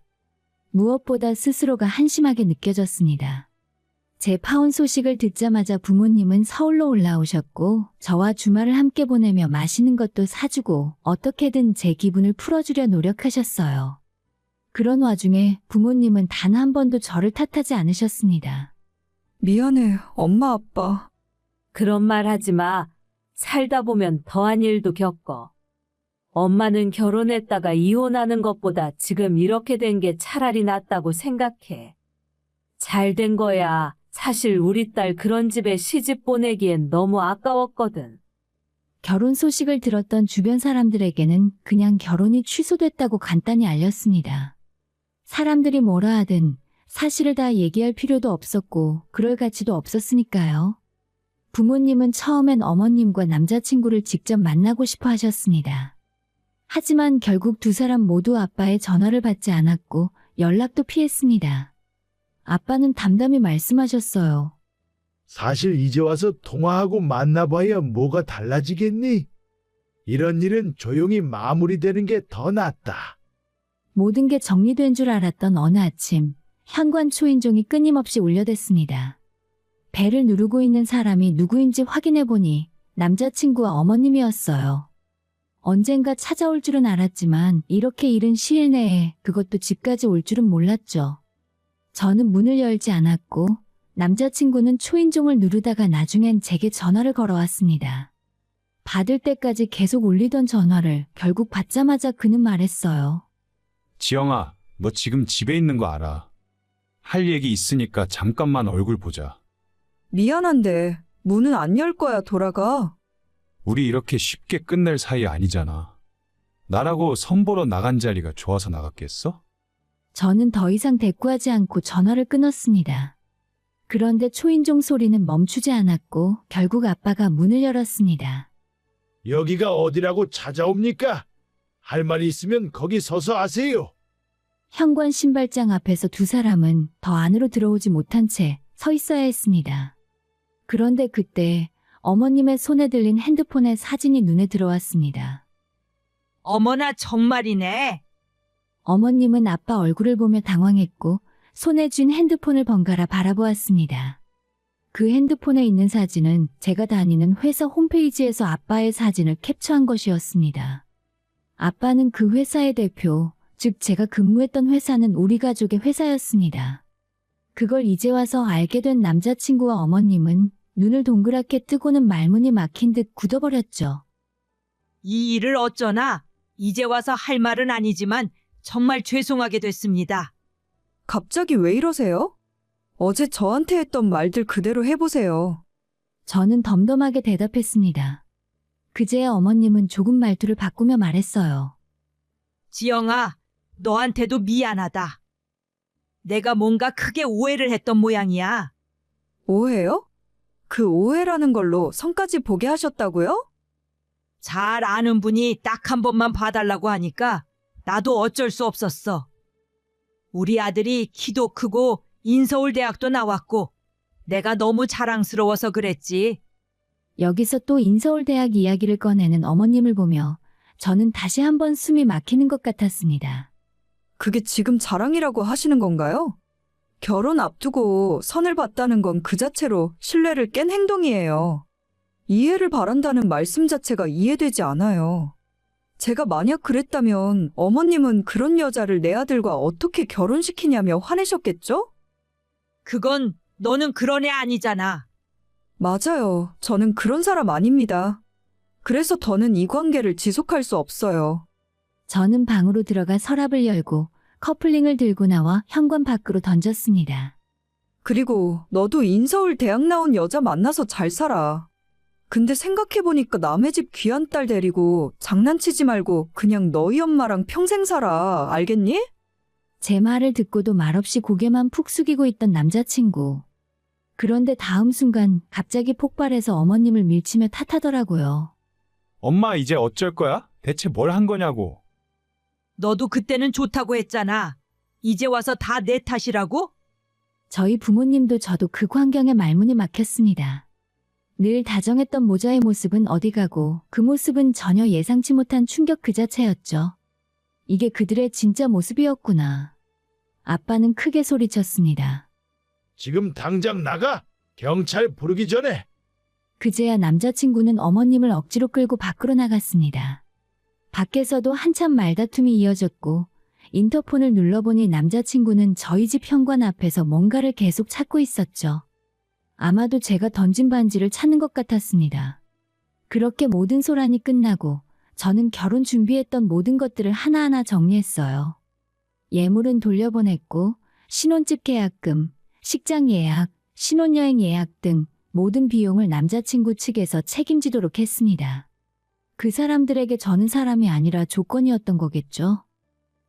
무엇보다 스스로가 한심하게 느껴졌습니다. 제 파혼 소식을 듣자마자 부모님은 서울로 올라오셨고 저와 주말을 함께 보내며 맛있는 것도 사주고 어떻게든 제 기분을 풀어주려 노력하셨어요. 그런 와중에 부모님은 단 한 번도 저를 탓하지 않으셨습니다. 미안해, 엄마, 아빠. 그런 말 하지 마. 살다 보면 더한 일도 겪어. 엄마는 결혼했다가 이혼하는 것보다 지금 이렇게 된 게 차라리 낫다고 생각해. 잘 된 거야. 사실 우리 딸 그런 집에 시집 보내기엔 너무 아까웠거든. 결혼 소식을 들었던 주변 사람들에게는 그냥 결혼이 취소됐다고 간단히 알렸습니다. 사람들이 뭐라 하든 사실을 다 얘기할 필요도 없었고 그럴 가치도 없었으니까요. 부모님은 처음엔 어머님과 남자친구를 직접 만나고 싶어 하셨습니다. 하지만 결국 두 사람 모두 아빠의 전화를 받지 않았고 연락도 피했습니다. 아빠는 담담히 말씀하셨어요. 사실 이제 와서 통화하고 만나봐야 뭐가 달라지겠니? 이런 일은 조용히 마무리되는 게 더 낫다. 모든 게 정리된 줄 알았던 어느 아침, 현관 초인종이 끊임없이 울려댔습니다. 벨을 누르고 있는 사람이 누구인지 확인해보니 남자친구와 어머님이었어요. 언젠가 찾아올 줄은 알았지만 이렇게 이른 시일 내에 그것도 집까지 올 줄은 몰랐죠. 저는 문을 열지 않았고 남자친구는 초인종을 누르다가 나중엔 제게 전화를 걸어왔습니다. 받을 때까지 계속 울리던 전화를 결국 받자마자 그는 말했어요. 지영아, 너 지금 집에 있는 거 알아. 할 얘기 있으니까 잠깐만 얼굴 보자. 미안한데 문은 안 열 거야, 돌아가. 우리 이렇게 쉽게 끝낼 사이 아니잖아. 나라고 선보러 나간 자리가 좋아서 나갔겠어? 저는 더 이상 대꾸하지 않고 전화를 끊었습니다. 그런데 초인종 소리는 멈추지 않았고 결국 아빠가 문을 열었습니다. 여기가 어디라고 찾아옵니까? 할 말이 있으면 거기 서서 하세요. 현관 신발장 앞에서 두 사람은 더 안으로 들어오지 못한 채 서 있어야 했습니다. 그런데 그때 어머님의 손에 들린 핸드폰의 사진이 눈에 들어왔습니다. 어머나 정말이네. 어머님은 아빠 얼굴을 보며 당황했고 손에 쥔 핸드폰을 번갈아 바라보았습니다. 그 핸드폰에 있는 사진은 제가 다니는 회사 홈페이지에서 아빠의 사진을 캡처한 것이었습니다. 아빠는 그 회사의 대표, 즉 제가 근무했던 회사는 우리 가족의 회사였습니다. 그걸 이제 와서 알게 된 남자친구와 어머님은 눈을 동그랗게 뜨고는 말문이 막힌 듯 굳어버렸죠. 이 일을 어쩌나 이제 와서 할 말은 아니지만 정말 죄송하게 됐습니다. 갑자기 왜 이러세요? 어제 저한테 했던 말들 그대로 해보세요. 저는 덤덤하게 대답했습니다. 그제야 어머님은 조금 말투를 바꾸며 말했어요. 지영아, 너한테도 미안하다. 내가 뭔가 크게 오해를 했던 모양이야. 오해요? 그 오해라는 걸로 성까지 보게 하셨다고요? 잘 아는 분이 딱 한 번만 봐달라고 하니까 나도 어쩔 수 없었어. 우리 아들이 키도 크고 인서울대학도 나왔고 내가 너무 자랑스러워서 그랬지. 여기서 또 인서울대학 이야기를 꺼내는 어머님을 보며 저는 다시 한번 숨이 막히는 것 같았습니다. 그게 지금 자랑이라고 하시는 건가요? 결혼 앞두고 선을 봤다는 건 그 자체로 신뢰를 깬 행동이에요. 이해를 바란다는 말씀 자체가 이해되지 않아요. 제가 만약 그랬다면 어머님은 그런 여자를 내 아들과 어떻게 결혼시키냐며 화내셨겠죠? 그건 너는 그런 애 아니잖아. 맞아요. 저는 그런 사람 아닙니다. 그래서 더는 이 관계를 지속할 수 없어요. 저는 방으로 들어가 서랍을 열고 커플링을 들고 나와 현관 밖으로 던졌습니다. 그리고 너도 인서울 대학 나온 여자 만나서 잘 살아. 근데 생각해보니까 남의 집 귀한 딸 데리고 장난치지 말고 그냥 너희 엄마랑 평생 살아. 알겠니? 제 말을 듣고도 말없이 고개만 푹 숙이고 있던 남자친구. 그런데 다음 순간 갑자기 폭발해서 어머님을 밀치며 탓하더라고요. 엄마 이제 어쩔 거야? 대체 뭘 한 거냐고. 너도 그때는 좋다고 했잖아. 이제 와서 다 내 탓이라고? 저희 부모님도 저도 그 광경에 말문이 막혔습니다. 늘 다정했던 모자의 모습은 어디 가고 그 모습은 전혀 예상치 못한 충격 그 자체였죠. 이게 그들의 진짜 모습이었구나. 아빠는 크게 소리쳤습니다. 지금 당장 나가. 경찰 부르기 전에. 그제야 남자친구는 어머님을 억지로 끌고 밖으로 나갔습니다. 밖에서도 한참 말다툼이 이어졌고 인터폰을 눌러보니 남자친구는 저희 집 현관 앞에서 뭔가를 계속 찾고 있었죠. 아마도 제가 던진 반지를 찾는 것 같았습니다. 그렇게 모든 소란이 끝나고 저는 결혼 준비했던 모든 것들을 하나하나 정리했어요. 예물은 돌려보냈고 신혼집 계약금, 식장 예약, 신혼여행 예약 등 모든 비용을 남자친구 측에서 책임지도록 했습니다. 그 사람들에게 저는 사람이 아니라 조건이었던 거겠죠.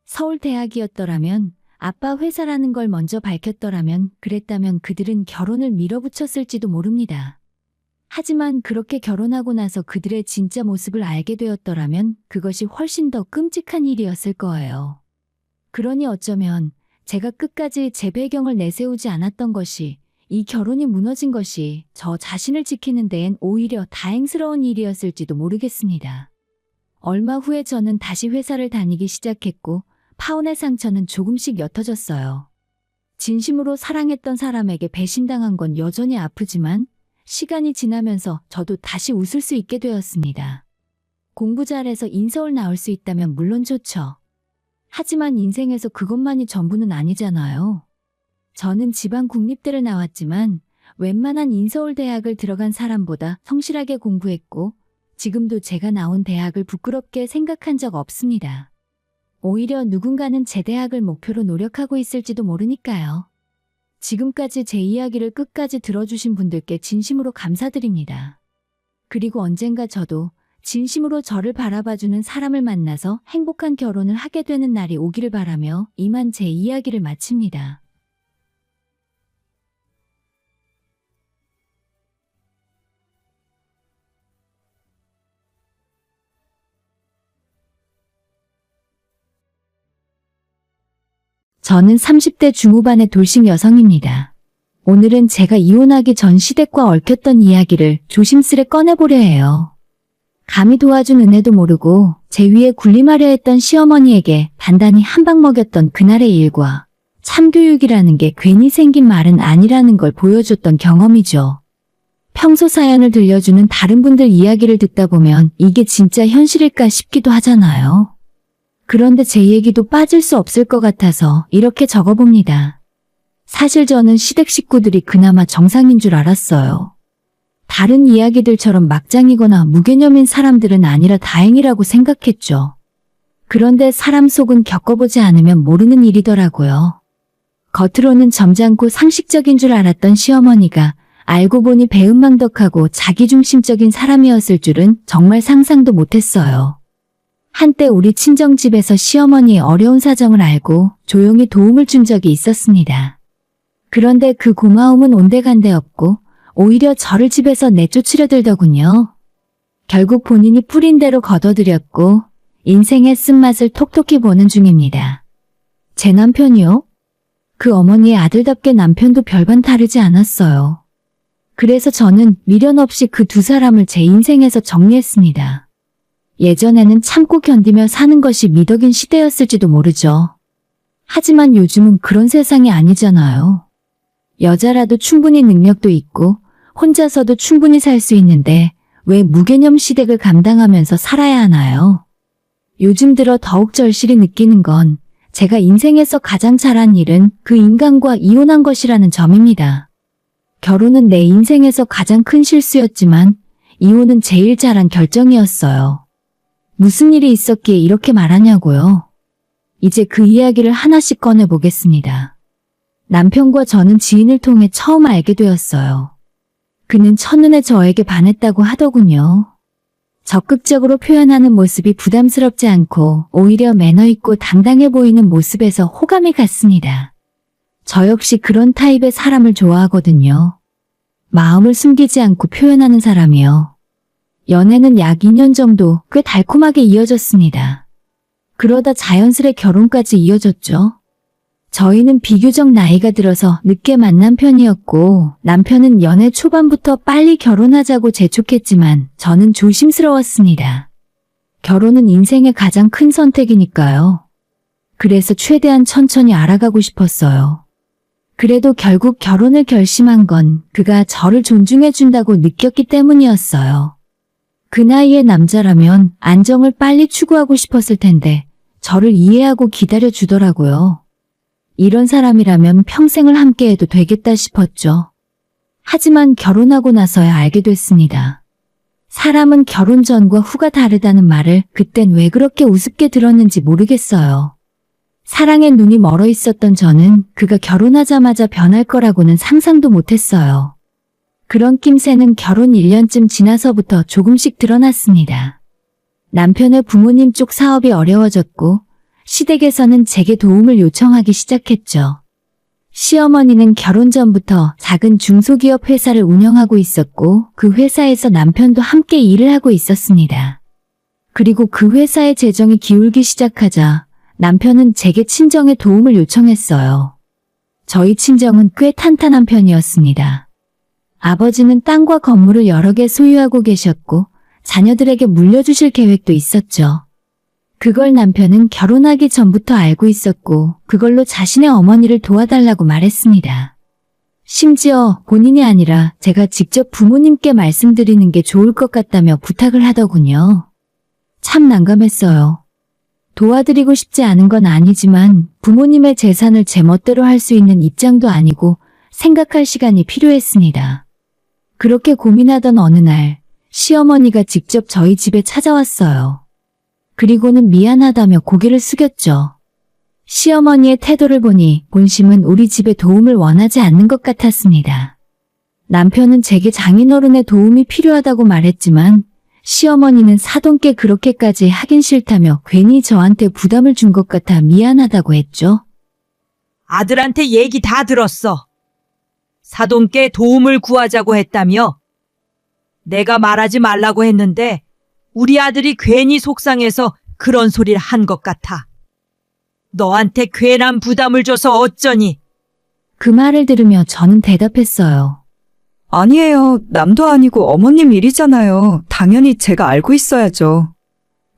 서울 대학이었더라면, 아빠 회사라는 걸 먼저 밝혔더라면, 그랬다면 그들은 결혼을 밀어붙였을지도 모릅니다. 하지만 그렇게 결혼하고 나서 그들의 진짜 모습을 알게 되었더라면 그것이 훨씬 더 끔찍한 일이었을 거예요. 그러니 어쩌면 제가 끝까지 제 배경을 내세우지 않았던 것이, 이 결혼이 무너진 것이 저 자신을 지키는 데엔 오히려 다행스러운 일이었을지도 모르겠습니다. 얼마 후에 저는 다시 회사를 다니기 시작했고 파혼의 상처는 조금씩 옅어졌어요. 진심으로 사랑했던 사람에게 배신당한 건 여전히 아프지만 시간이 지나면서 저도 다시 웃을 수 있게 되었습니다. 공부 잘해서 인서울 나올 수 있다면 물론 좋죠. 하지만 인생에서 그것만이 전부는 아니잖아요. 저는 지방 국립대를 나왔지만 웬만한 인서울 대학을 들어간 사람보다 성실하게 공부했고 지금도 제가 나온 대학을 부끄럽게 생각한 적 없습니다. 오히려 누군가는 제 대학을 목표로 노력하고 있을지도 모르니까요. 지금까지 제 이야기를 끝까지 들어주신 분들께 진심으로 감사드립니다. 그리고 언젠가 저도 진심으로 저를 바라봐주는 사람을 만나서 행복한 결혼을 하게 되는 날이 오기를 바라며 이만 제 이야기를 마칩니다. 저는 30대 중후반의 돌싱 여성입니다. 오늘은 제가 이혼하기 전 시댁과 얽혔던 이야기를 조심스레 꺼내보려 해요. 감히 도와준 은혜도 모르고 제 위에 군림하려 했던 시어머니에게 단단히 한 방 먹였던 그날의 일과 참교육이라는 게 괜히 생긴 말은 아니라는 걸 보여줬던 경험이죠. 평소 사연을 들려주는 다른 분들 이야기를 듣다 보면 이게 진짜 현실일까 싶기도 하잖아요. 그런데 제 얘기도 빠질 수 없을 것 같아서 이렇게 적어봅니다. 사실 저는 시댁 식구들이 그나마 정상인 줄 알았어요. 다른 이야기들처럼 막장이거나 무개념인 사람들은 아니라 다행이라고 생각했죠. 그런데 사람 속은 겪어보지 않으면 모르는 일이더라고요. 겉으로는 점잖고 상식적인 줄 알았던 시어머니가 알고 보니 배은망덕하고 자기중심적인 사람이었을 줄은 정말 상상도 못했어요. 한때 우리 친정집에서 시어머니의 어려운 사정을 알고 조용히 도움을 준 적이 있었습니다. 그런데 그 고마움은 온데간데 없고 오히려 저를 집에서 내쫓으려 들더군요. 결국 본인이 뿌린 대로 거둬들였고 인생의 쓴맛을 톡톡히 보는 중입니다. 제 남편이요? 그 어머니의 아들답게 남편도 별반 다르지 않았어요. 그래서 저는 미련 없이 그 두 사람을 제 인생에서 정리했습니다. 예전에는 참고 견디며 사는 것이 미덕인 시대였을지도 모르죠. 하지만 요즘은 그런 세상이 아니잖아요. 여자라도 충분히 능력도 있고 혼자서도 충분히 살 수 있는데 왜 무개념 시댁을 감당하면서 살아야 하나요? 요즘 들어 더욱 절실히 느끼는 건 제가 인생에서 가장 잘한 일은 그 인간과 이혼한 것이라는 점입니다. 결혼은 내 인생에서 가장 큰 실수였지만 이혼은 제일 잘한 결정이었어요. 무슨 일이 있었기에 이렇게 말하냐고요? 이제 그 이야기를 하나씩 꺼내보겠습니다. 남편과 저는 지인을 통해 처음 알게 되었어요. 그는 첫눈에 저에게 반했다고 하더군요. 적극적으로 표현하는 모습이 부담스럽지 않고 오히려 매너 있고 당당해 보이는 모습에서 호감이 갔습니다. 저 역시 그런 타입의 사람을 좋아하거든요. 마음을 숨기지 않고 표현하는 사람이요. 연애는 약 2년 정도 꽤 달콤하게 이어졌습니다. 그러다 자연스레 결혼까지 이어졌죠. 저희는 비교적 나이가 들어서 늦게 만난 편이었고 남편은 연애 초반부터 빨리 결혼하자고 재촉했지만 저는 조심스러웠습니다. 결혼은 인생의 가장 큰 선택이니까요. 그래서 최대한 천천히 알아가고 싶었어요. 그래도 결국 결혼을 결심한 건 그가 저를 존중해준다고 느꼈기 때문이었어요. 그 나이의 남자라면 안정을 빨리 추구하고 싶었을 텐데 저를 이해하고 기다려주더라고요. 이런 사람이라면 평생을 함께해도 되겠다 싶었죠. 하지만 결혼하고 나서야 알게 됐습니다. 사람은 결혼 전과 후가 다르다는 말을 그땐 왜 그렇게 우습게 들었는지 모르겠어요. 사랑에 눈이 멀어 있었던 저는 그가 결혼하자마자 변할 거라고는 상상도 못했어요. 그런 낌새는 결혼 1년쯤 지나서부터 조금씩 드러났습니다. 남편의 부모님 쪽 사업이 어려워졌고 시댁에서는 제게 도움을 요청하기 시작했죠. 시어머니는 결혼 전부터 작은 중소기업 회사를 운영하고 있었고 그 회사에서 남편도 함께 일을 하고 있었습니다. 그리고 그 회사의 재정이 기울기 시작하자 남편은 제게 친정에 도움을 요청했어요. 저희 친정은 꽤 탄탄한 편이었습니다. 아버지는 땅과 건물을 여러 개 소유하고 계셨고 자녀들에게 물려주실 계획도 있었죠. 그걸 남편은 결혼하기 전부터 알고 있었고 그걸로 자신의 어머니를 도와달라고 말했습니다. 심지어 본인이 아니라 제가 직접 부모님께 말씀드리는 게 좋을 것 같다며 부탁을 하더군요. 참 난감했어요. 도와드리고 싶지 않은 건 아니지만 부모님의 재산을 제 멋대로 할 수 있는 입장도 아니고 생각할 시간이 필요했습니다. 그렇게 고민하던 어느 날 시어머니가 직접 저희 집에 찾아왔어요. 그리고는 미안하다며 고개를 숙였죠. 시어머니의 태도를 보니 본심은 우리 집에 도움을 원하지 않는 것 같았습니다. 남편은 제게 장인어른의 도움이 필요하다고 말했지만 시어머니는 사돈께 그렇게까지 하긴 싫다며 괜히 저한테 부담을 준 것 같아 미안하다고 했죠. 아들한테 얘기 다 들었어. 사돈께 도움을 구하자고 했다며? 내가 말하지 말라고 했는데 우리 아들이 괜히 속상해서 그런 소리를 한 것 같아. 너한테 괜한 부담을 줘서 어쩌니? 그 말을 들으며 저는 대답했어요. 아니에요. 남도 아니고 어머님 일이잖아요. 당연히 제가 알고 있어야죠.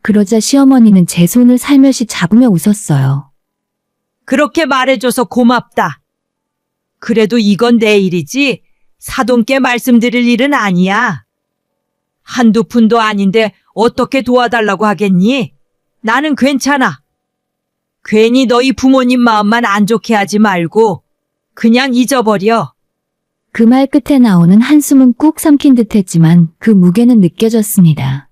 그러자 시어머니는 제 손을 살며시 잡으며 웃었어요. 그렇게 말해줘서 고맙다. 그래도 이건 내 일이지 사돈께 말씀드릴 일은 아니야. 한두 푼도 아닌데 어떻게 도와달라고 하겠니? 나는 괜찮아. 괜히 너희 부모님 마음만 안 좋게 하지 말고 그냥 잊어버려. 그 말 끝에 나오는 한숨은 꾹 삼킨 듯 했지만 그 무게는 느껴졌습니다.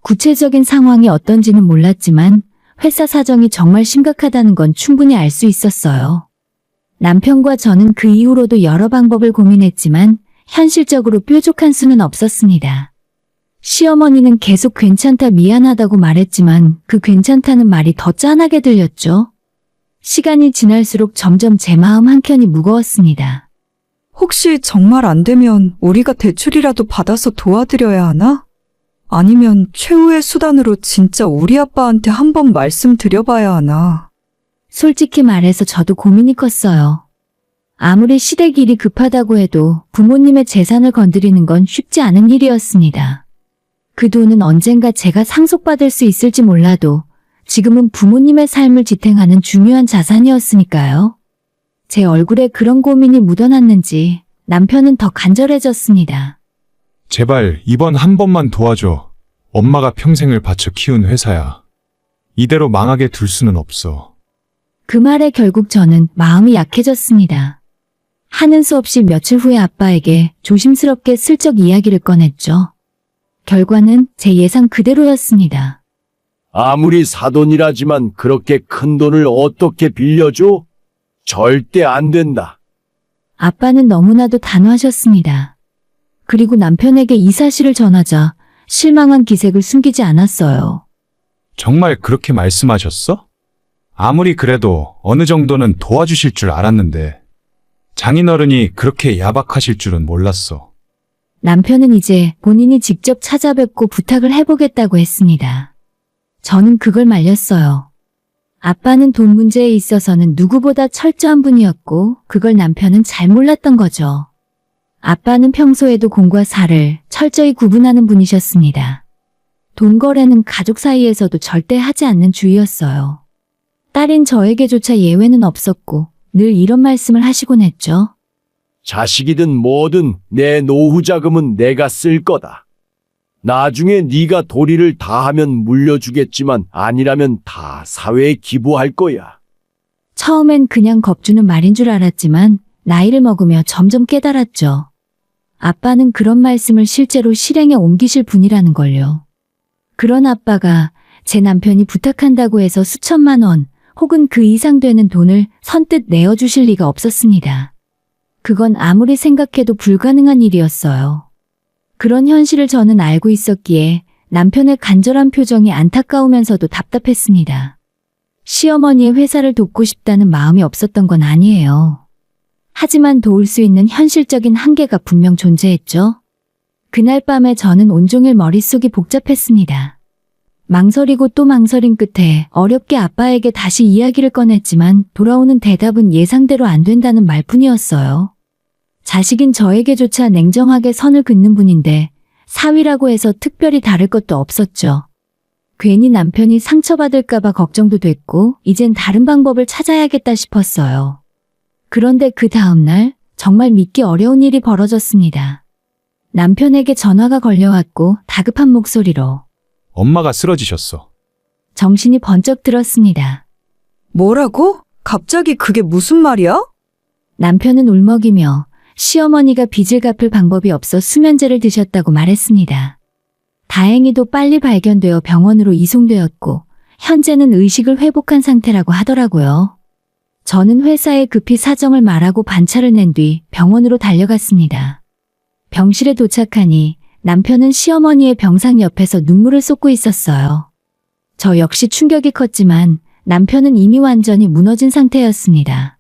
구체적인 상황이 어떤지는 몰랐지만 회사 사정이 정말 심각하다는 건 충분히 알 수 있었어요. 남편과 저는 그 이후로도 여러 방법을 고민했지만 현실적으로 뾰족한 수는 없었습니다. 시어머니는 계속 괜찮다 미안하다고 말했지만 그 괜찮다는 말이 더 짠하게 들렸죠. 시간이 지날수록 점점 제 마음 한켠이 무거웠습니다. 혹시 정말 안 되면 우리가 대출이라도 받아서 도와드려야 하나? 아니면 최후의 수단으로 진짜 우리 아빠한테 한번 말씀드려봐야 하나? 솔직히 말해서 저도 고민이 컸어요. 아무리 시댁 일이 급하다고 해도 부모님의 재산을 건드리는 건 쉽지 않은 일이었습니다. 그 돈은 언젠가 제가 상속받을 수 있을지 몰라도 지금은 부모님의 삶을 지탱하는 중요한 자산이었으니까요. 제 얼굴에 그런 고민이 묻어났는지 남편은 더 간절해졌습니다. 제발 이번 한 번만 도와줘. 엄마가 평생을 바쳐 키운 회사야. 이대로 망하게 둘 수는 없어. 그 말에 결국 저는 마음이 약해졌습니다. 하는 수 없이 며칠 후에 아빠에게 조심스럽게 슬쩍 이야기를 꺼냈죠. 결과는 제 예상 그대로였습니다. 아무리 사돈이라지만 그렇게 큰 돈을 어떻게 빌려줘? 절대 안 된다. 아빠는 너무나도 단호하셨습니다. 그리고 남편에게 이 사실을 전하자 실망한 기색을 숨기지 않았어요. 정말 그렇게 말씀하셨어? 아무리 그래도 어느 정도는 도와주실 줄 알았는데 장인어른이 그렇게 야박하실 줄은 몰랐어. 남편은 이제 본인이 직접 찾아뵙고 부탁을 해보겠다고 했습니다. 저는 그걸 말렸어요. 아빠는 돈 문제에 있어서는 누구보다 철저한 분이었고 그걸 남편은 잘 몰랐던 거죠. 아빠는 평소에도 공과 사를 철저히 구분하는 분이셨습니다. 돈 거래는 가족 사이에서도 절대 하지 않는 주의였어요. 딸인 저에게조차 예외는 없었고 늘 이런 말씀을 하시곤 했죠. 자식이든 뭐든 내 노후 자금은 내가 쓸 거다. 나중에 네가 도리를 다하면 물려주겠지만 아니라면 다 사회에 기부할 거야. 처음엔 그냥 겁주는 말인 줄 알았지만 나이를 먹으며 점점 깨달았죠. 아빠는 그런 말씀을 실제로 실행에 옮기실 분이라는 걸요. 그런 아빠가 제 남편이 부탁한다고 해서 수천만 원 혹은 그 이상 되는 돈을 선뜻 내어주실 리가 없었습니다. 그건 아무리 생각해도 불가능한 일이었어요. 그런 현실을 저는 알고 있었기에 남편의 간절한 표정이 안타까우면서도 답답했습니다. 시어머니의 회사를 돕고 싶다는 마음이 없었던 건 아니에요. 하지만 도울 수 있는 현실적인 한계가 분명 존재했죠. 그날 밤에 저는 온종일 머릿속이 복잡했습니다. 망설이고 또 망설인 끝에 어렵게 아빠에게 다시 이야기를 꺼냈지만 돌아오는 대답은 예상대로 안 된다는 말뿐이었어요. 자식인 저에게조차 냉정하게 선을 긋는 분인데 사위라고 해서 특별히 다를 것도 없었죠. 괜히 남편이 상처받을까봐 걱정도 됐고 이젠 다른 방법을 찾아야겠다 싶었어요. 그런데 그 다음날 정말 믿기 어려운 일이 벌어졌습니다. 남편에게 전화가 걸려왔고 다급한 목소리로 엄마가 쓰러지셨어. 정신이 번쩍 들었습니다. 뭐라고? 갑자기 그게 무슨 말이야? 남편은 울먹이며 시어머니가 빚을 갚을 방법이 없어 수면제를 드셨다고 말했습니다. 다행히도 빨리 발견되어 병원으로 이송되었고 현재는 의식을 회복한 상태라고 하더라고요. 저는 회사에 급히 사정을 말하고 반차를 낸 뒤 병원으로 달려갔습니다. 병실에 도착하니 남편은 시어머니의 병상 옆에서 눈물을 쏟고 있었어요. 저 역시 충격이 컸지만 남편은 이미 완전히 무너진 상태였습니다.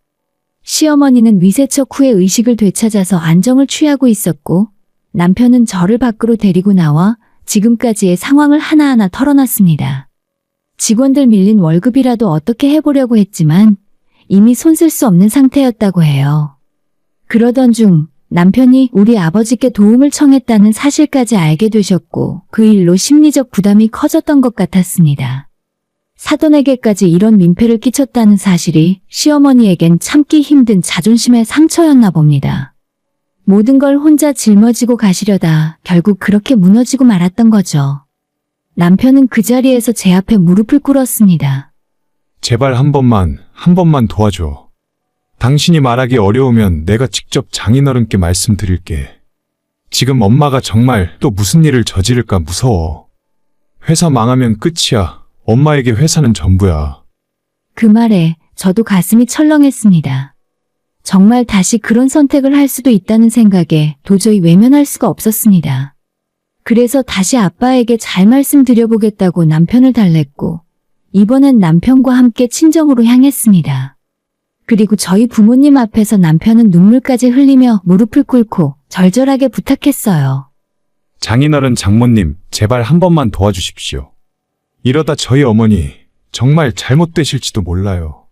시어머니는 위세척 후에 의식을 되찾아서 안정을 취하고 있었고 남편은 저를 밖으로 데리고 나와 지금까지의 상황을 하나하나 털어놨습니다. 직원들 밀린 월급이라도 어떻게 해보려고 했지만 이미 손쓸 수 없는 상태였다고 해요. 그러던 중 남편이 우리 아버지께 도움을 청했다는 사실까지 알게 되셨고 그 일로 심리적 부담이 커졌던 것 같았습니다. 사돈에게까지 이런 민폐를 끼쳤다는 사실이 시어머니에겐 참기 힘든 자존심의 상처였나 봅니다. 모든 걸 혼자 짊어지고 가시려다 결국 그렇게 무너지고 말았던 거죠. 남편은 그 자리에서 제 앞에 무릎을 꿇었습니다. 제발 한 번만 도와줘. 당신이 말하기 어려우면 내가 직접 장인어른께 말씀드릴게. 지금 엄마가 정말 또 무슨 일을 저지를까 무서워. 회사 망하면 끝이야. 엄마에게 회사는 전부야. 그 말에 저도 가슴이 철렁했습니다. 정말 다시 그런 선택을 할 수도 있다는 생각에 도저히 외면할 수가 없었습니다. 그래서 다시 아빠에게 잘 말씀드려보겠다고 남편을 달랬고 이번엔 남편과 함께 친정으로 향했습니다. 그리고 저희 부모님 앞에서 남편은 눈물까지 흘리며 무릎을 꿇고 절절하게 부탁했어요. 장인어른 장모님, 제발 한 번만 도와주십시오. 이러다 저희 어머니 정말 잘못되실지도 몰라요.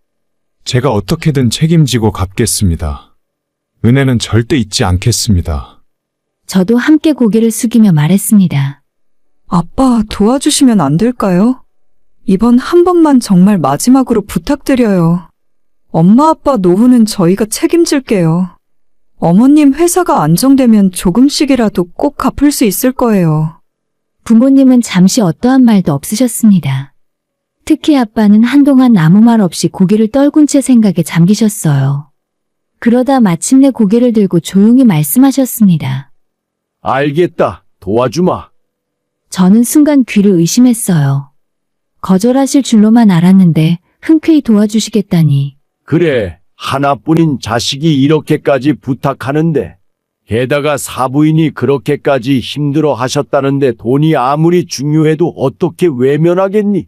제가 어떻게든 책임지고 갚겠습니다. 은혜는 절대 잊지 않겠습니다. 저도 함께 고개를 숙이며 말했습니다. 아빠 도와주시면 안 될까요? 이번 한 번만 정말 마지막으로 부탁드려요. 엄마 아빠 노후는 저희가 책임질게요. 어머님 회사가 안정되면 조금씩이라도 꼭 갚을 수 있을 거예요. 부모님은 잠시 어떠한 말도 없으셨습니다. 특히 아빠는 한동안 아무 말 없이 고개를 떨군 채 생각에 잠기셨어요. 그러다 마침내 고개를 들고 조용히 말씀하셨습니다. 알겠다. 도와주마. 저는 순간 귀를 의심했어요. 거절하실 줄로만 알았는데 흔쾌히 도와주시겠다니. 그래, 하나뿐인 자식이 이렇게까지 부탁하는데, 게다가 사부인이 그렇게까지 힘들어 하셨다는데 돈이 아무리 중요해도 어떻게 외면하겠니?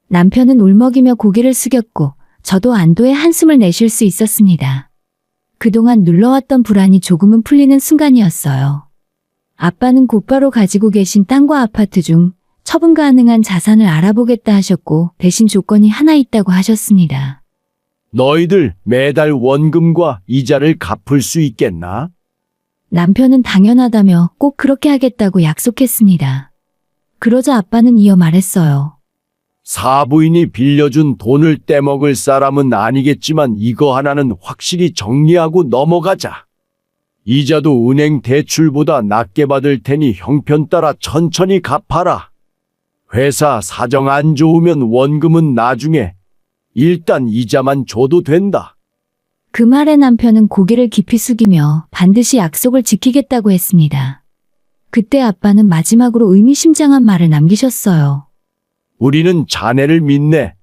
남편은 울먹이며 고개를 숙였고 저도 안도의 한숨을 내쉴 수 있었습니다. 그동안 눌러왔던 불안이 조금은 풀리는 순간이었어요. 아빠는 곧바로 가지고 계신 땅과 아파트 중 처분 가능한 자산을 알아보겠다 하셨고 대신 조건이 하나 있다고 하셨습니다. 너희들 매달 원금과 이자를 갚을 수 있겠나? 남편은 당연하다며 꼭 그렇게 하겠다고 약속했습니다. 그러자 아빠는 이어 말했어요. 사부인이 빌려준 돈을 떼먹을 사람은 아니겠지만 이거 하나는 확실히 정리하고 넘어가자. 이자도 은행 대출보다 낮게 받을 테니 형편 따라 천천히 갚아라. 회사 사정 안 좋으면 원금은 나중에, 일단 이자만 줘도 된다. 그 말에 남편은 고개를 깊이 숙이며 반드시 약속을 지키겠다고 했습니다. 그때 아빠는 마지막으로 의미심장한 말을 남기셨어요. 우리는 자네를 믿네.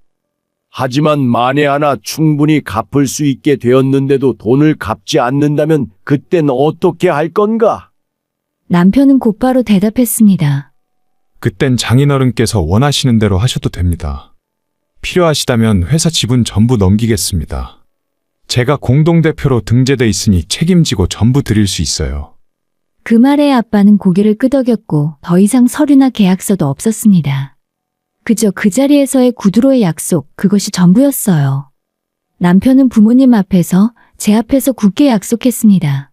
하지만 만에 하나 충분히 갚을 수 있게 되었는데도 돈을 갚지 않는다면 그땐 어떻게 할 건가? 남편은 곧바로 대답했습니다. 그땐 장인어른께서 원하시는 대로 하셔도 됩니다. 필요하시다면 회사 지분 전부 넘기겠습니다. 제가 공동대표로 등재돼 있으니 책임지고 전부 드릴 수 있어요. 그 말에 아빠는 고개를 끄덕였고 더 이상 서류나 계약서도 없었습니다. 그저 그 자리에서의 구두로의 약속, 그것이 전부였어요. 남편은 부모님 앞에서, 제 앞에서 굳게 약속했습니다.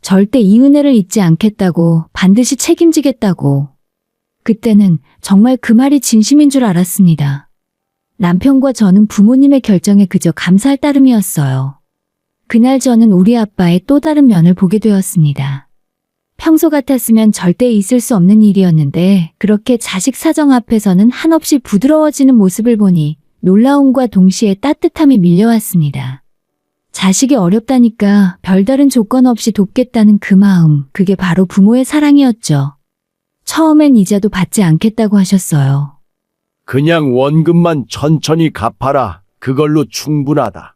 절대 이 은혜를 잊지 않겠다고, 반드시 책임지겠다고. 그때는 정말 그 말이 진심인 줄 알았습니다. 남편과 저는 부모님의 결정에 그저 감사할 따름이었어요. 그날 저는 우리 아빠의 또 다른 면을 보게 되었습니다. 평소 같았으면 절대 있을 수 없는 일이었는데 그렇게 자식 사정 앞에서는 한없이 부드러워지는 모습을 보니 놀라움과 동시에 따뜻함이 밀려왔습니다. 자식이 어렵다니까 별다른 조건 없이 돕겠다는 그 마음, 그게 바로 부모의 사랑이었죠. 처음엔 이자도 받지 않겠다고 하셨어요. 그냥 원금만 천천히 갚아라. 그걸로 충분하다.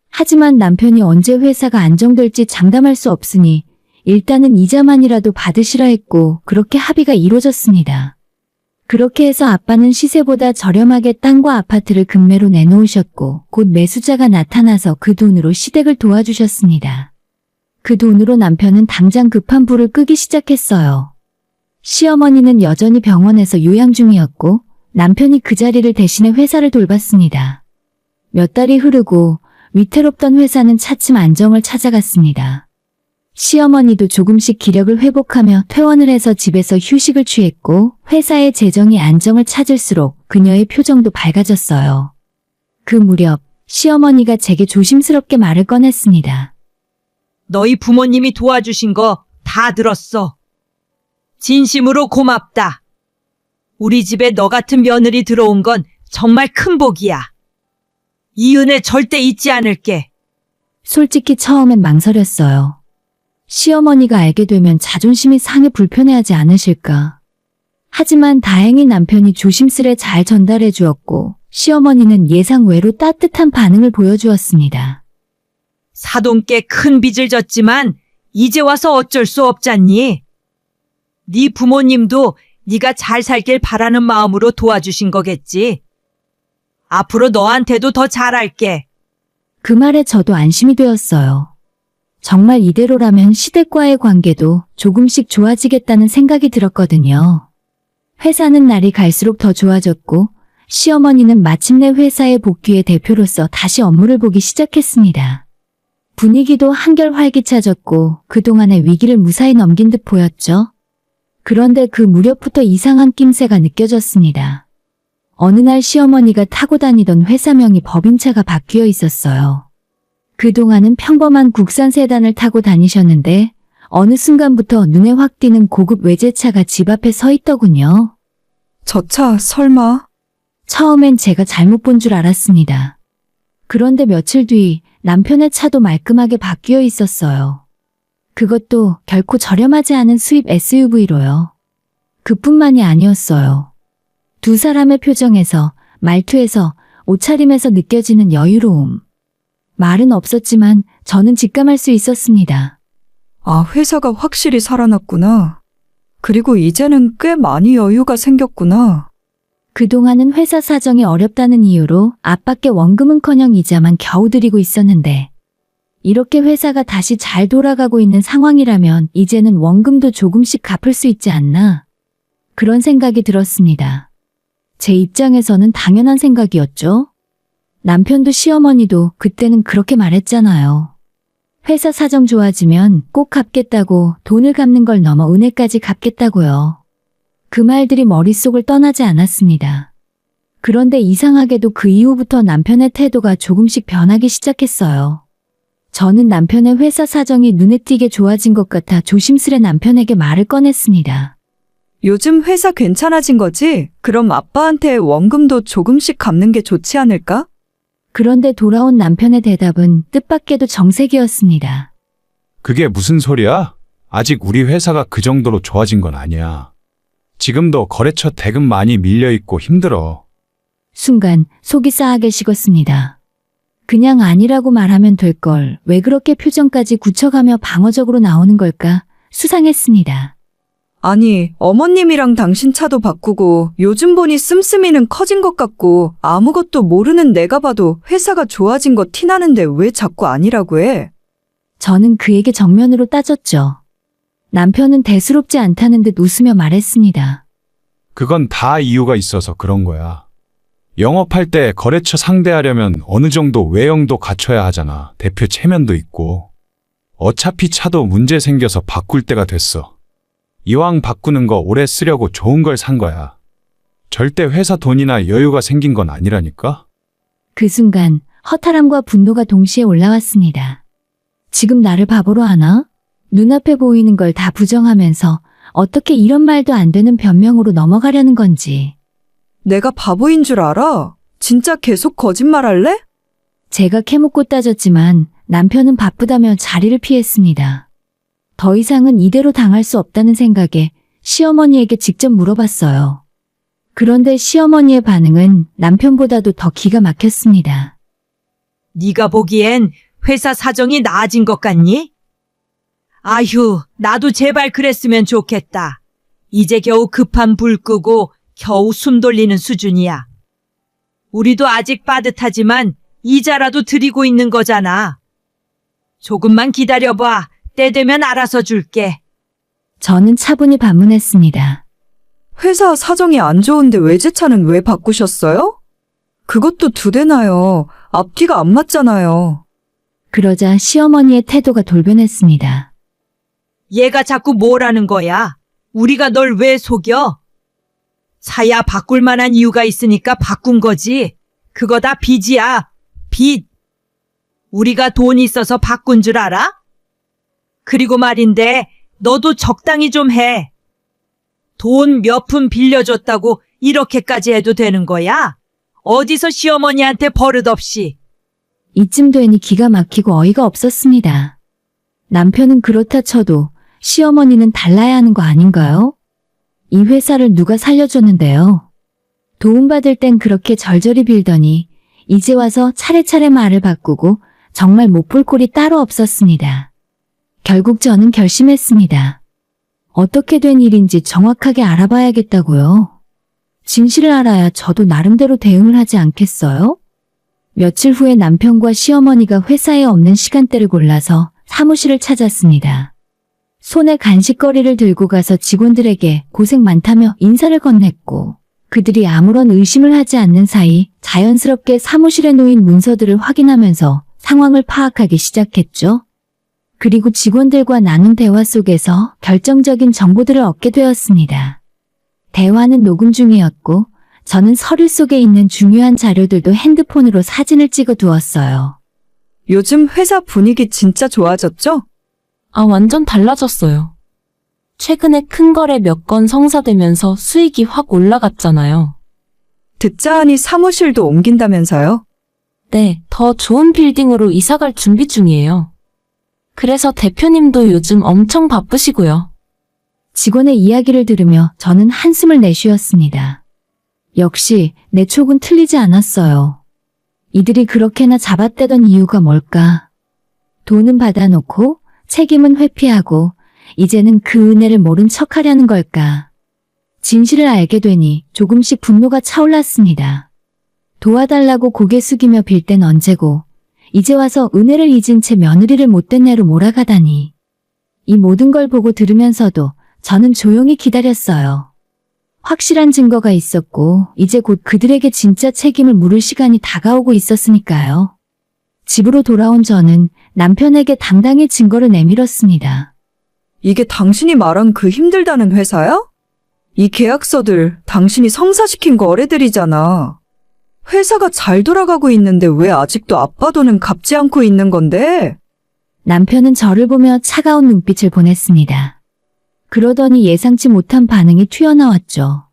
하지만 남편이 언제 회사가 안정될지 장담할 수 없으니 일단은 이자만이라도 받으시라 했고 그렇게 합의가 이루어졌습니다. 그렇게 해서 아빠는 시세보다 저렴하게 땅과 아파트를 급매로 내놓으셨고 곧 매수자가 나타나서 그 돈으로 시댁을 도와주셨습니다. 그 돈으로 남편은 당장 급한 불을 끄기 시작했어요. 시어머니는 여전히 병원에서 요양 중이었고 남편이 그 자리를 대신해 회사를 돌봤습니다. 몇 달이 흐르고 위태롭던 회사는 차츰 안정을 찾아갔습니다. 시어머니도 조금씩 기력을 회복하며 퇴원을 해서 집에서 휴식을 취했고 회사의 재정이 안정을 찾을수록 그녀의 표정도 밝아졌어요. 그 무렵 시어머니가 제게 조심스럽게 말을 꺼냈습니다. 너희 부모님이 도와주신 거 다 들었어. 진심으로 고맙다. 우리 집에 너 같은 며느리 들어온 건 정말 큰 복이야. 이 은혜 절대 잊지 않을게. 솔직히 처음엔 망설였어요. 시어머니가 알게 되면 자존심이 상해 불편해하지 않으실까. 하지만 다행히 남편이 조심스레 잘 전달해 주었고 시어머니는 예상 외로 따뜻한 반응을 보여주었습니다. 사돈께 큰 빚을 졌지만 이제 와서 어쩔 수 없잖니. 네 부모님도 네가 잘 살길 바라는 마음으로 도와주신 거겠지. 앞으로 너한테도 더 잘할게. 그 말에 저도 안심이 되었어요. 정말 이대로라면 시댁과의 관계도 조금씩 좋아지겠다는 생각이 들었거든요. 회사는 날이 갈수록 더 좋아졌고 시어머니는 마침내 회사에 복귀해 대표로서 다시 업무를 보기 시작했습니다. 분위기도 한결 활기차졌고 그동안의 위기를 무사히 넘긴 듯 보였죠. 그런데 그 무렵부터 이상한 낌새가 느껴졌습니다. 어느 날 시어머니가 타고 다니던 회사명이 법인차가 바뀌어 있었어요. 그동안은 평범한 국산 세단을 타고 다니셨는데 어느 순간부터 눈에 확 띄는 고급 외제차가 집 앞에 서 있더군요. 저 차 설마? 처음엔 제가 잘못 본 줄 알았습니다. 그런데 며칠 뒤 남편의 차도 말끔하게 바뀌어 있었어요. 그것도 결코 저렴하지 않은 수입 SUV로요. 그뿐만이 아니었어요. 두 사람의 표정에서, 말투에서, 옷차림에서 느껴지는 여유로움. 말은 없었지만 저는 직감할 수 있었습니다. 아, 회사가 확실히 살아났구나. 그리고 이제는 꽤 많이 여유가 생겼구나. 그동안은 회사 사정이 어렵다는 이유로 앞밖에 원금은커녕 이자만 겨우 드리고 있었는데 이렇게 회사가 다시 잘 돌아가고 있는 상황이라면 이제는 원금도 조금씩 갚을 수 있지 않나. 그런 생각이 들었습니다. 제 입장에서는 당연한 생각이었죠. 남편도 시어머니도 그때는 그렇게 말했잖아요. 회사 사정 좋아지면 꼭 갚겠다고, 돈을 갚는 걸 넘어 은혜까지 갚겠다고요. 그 말들이 머릿속을 떠나지 않았습니다. 그런데 이상하게도 그 이후부터 남편의 태도가 조금씩 변하기 시작했어요. 저는 남편의 회사 사정이 눈에 띄게 좋아진 것 같아 조심스레 남편에게 말을 꺼냈습니다. 요즘 회사 괜찮아진 거지? 그럼 아빠한테 원금도 조금씩 갚는 게 좋지 않을까? 그런데 돌아온 남편의 대답은 뜻밖에도 정색이었습니다. 그게 무슨 소리야? 아직 우리 회사가 그 정도로 좋아진 건 아니야. 지금도 거래처 대금 많이 밀려있고 힘들어. 순간 속이 싸하게 식었습니다. 그냥 아니라고 말하면 될 걸 왜 그렇게 표정까지 굳혀가며 방어적으로 나오는 걸까 수상했습니다. 아니, 어머님이랑 당신 차도 바꾸고 요즘 보니 씀씀이는 커진 것 같고 아무것도 모르는 내가 봐도 회사가 좋아진 거 티나는데 왜 자꾸 아니라고 해? 저는 그에게 정면으로 따졌죠. 남편은 대수롭지 않다는 듯 웃으며 말했습니다. 그건 다 이유가 있어서 그런 거야. 영업할 때 거래처 상대하려면 어느 정도 외형도 갖춰야 하잖아. 대표 체면도 있고. 어차피 차도 문제 생겨서 바꿀 때가 됐어. 이왕 바꾸는 거 오래 쓰려고 좋은 걸 산 거야. 절대 회사 돈이나 여유가 생긴 건 아니라니까? 그 순간 허탈함과 분노가 동시에 올라왔습니다. 지금 나를 바보로 하나? 눈앞에 보이는 걸 다 부정하면서 어떻게 이런 말도 안 되는 변명으로 넘어가려는 건지. 내가 바보인 줄 알아? 진짜 계속 거짓말할래? 제가 캐묻고 따졌지만 남편은 바쁘다며 자리를 피했습니다. 더 이상은 이대로 당할 수 없다는 생각에 시어머니에게 직접 물어봤어요. 그런데 시어머니의 반응은 남편보다도 더 기가 막혔습니다. 네가 보기엔 회사 사정이 나아진 것 같니? 아휴, 나도 제발 그랬으면 좋겠다. 이제 겨우 급한 불 끄고 겨우 숨 돌리는 수준이야. 우리도 아직 빠듯하지만 이자라도 드리고 있는 거잖아. 조금만 기다려봐. 때 되면 알아서 줄게. 저는 차분히 반문했습니다. 회사 사정이 안 좋은데 외제차는 왜 바꾸셨어요? 그것도 2대나요. 앞뒤가 안 맞잖아요. 그러자 시어머니의 태도가 돌변했습니다. 얘가 자꾸 뭐라는 거야? 우리가 널 왜 속여? 차야 바꿀 만한 이유가 있으니까 바꾼 거지. 그거 다 빚이야. 빚. 우리가 돈 있어서 바꾼 줄 알아? 그리고 말인데 너도 적당히 좀 해. 돈 몇 푼 빌려줬다고 이렇게까지 해도 되는 거야? 어디서 시어머니한테 버릇없이. 이쯤 되니 기가 막히고 어이가 없었습니다. 남편은 그렇다 쳐도 시어머니는 달라야 하는 거 아닌가요? 이 회사를 누가 살려줬는데요. 도움받을 땐 그렇게 절절히 빌더니 이제 와서 차례차례 말을 바꾸고 정말 못 볼 꼴이 따로 없었습니다. 결국 저는 결심했습니다. 어떻게 된 일인지 정확하게 알아봐야겠다고요. 진실을 알아야 저도 나름대로 대응을 하지 않겠어요? 며칠 후에 남편과 시어머니가 회사에 없는 시간대를 골라서 사무실을 찾았습니다. 손에 간식거리를 들고 가서 직원들에게 고생 많다며 인사를 건넸고 그들이 아무런 의심을 하지 않는 사이 자연스럽게 사무실에 놓인 문서들을 확인하면서 상황을 파악하기 시작했죠. 그리고 직원들과 나눈 대화 속에서 결정적인 정보들을 얻게 되었습니다. 대화는 녹음 중이었고 저는 서류 속에 있는 중요한 자료들도 핸드폰으로 사진을 찍어 두었어요. 요즘 회사 분위기 진짜 좋아졌죠? 아, 완전 달라졌어요. 최근에 큰 거래 몇 건 성사되면서 수익이 확 올라갔잖아요. 듣자 하니 사무실도 옮긴다면서요? 네, 더 좋은 빌딩으로 이사갈 준비 중이에요. 그래서 대표님도 요즘 엄청 바쁘시고요. 직원의 이야기를 들으며 저는 한숨을 내쉬었습니다. 역시 내 촉은 틀리지 않았어요. 이들이 그렇게나 잡아떼던 이유가 뭘까? 돈은 받아놓고 책임은 회피하고 이제는 그 은혜를 모른 척하려는 걸까? 진실을 알게 되니 조금씩 분노가 차올랐습니다. 도와달라고 고개 숙이며 빌 땐 언제고 이제 와서 은혜를 잊은 채 며느리를 못된 애로 몰아가다니. 이 모든 걸 보고 들으면서도 저는 조용히 기다렸어요. 확실한 증거가 있었고 이제 곧 그들에게 진짜 책임을 물을 시간이 다가오고 있었으니까요. 집으로 돌아온 저는 남편에게 당당히 증거를 내밀었습니다. 이게 당신이 말한 그 힘들다는 회사야? 이 계약서들 당신이 성사시킨 거래들이잖아. 회사가 잘 돌아가고 있는데 왜 아직도 아빠 돈은 갚지 않고 있는 건데? 남편은 저를 보며 차가운 눈빛을 보냈습니다. 그러더니 예상치 못한 반응이 튀어나왔죠.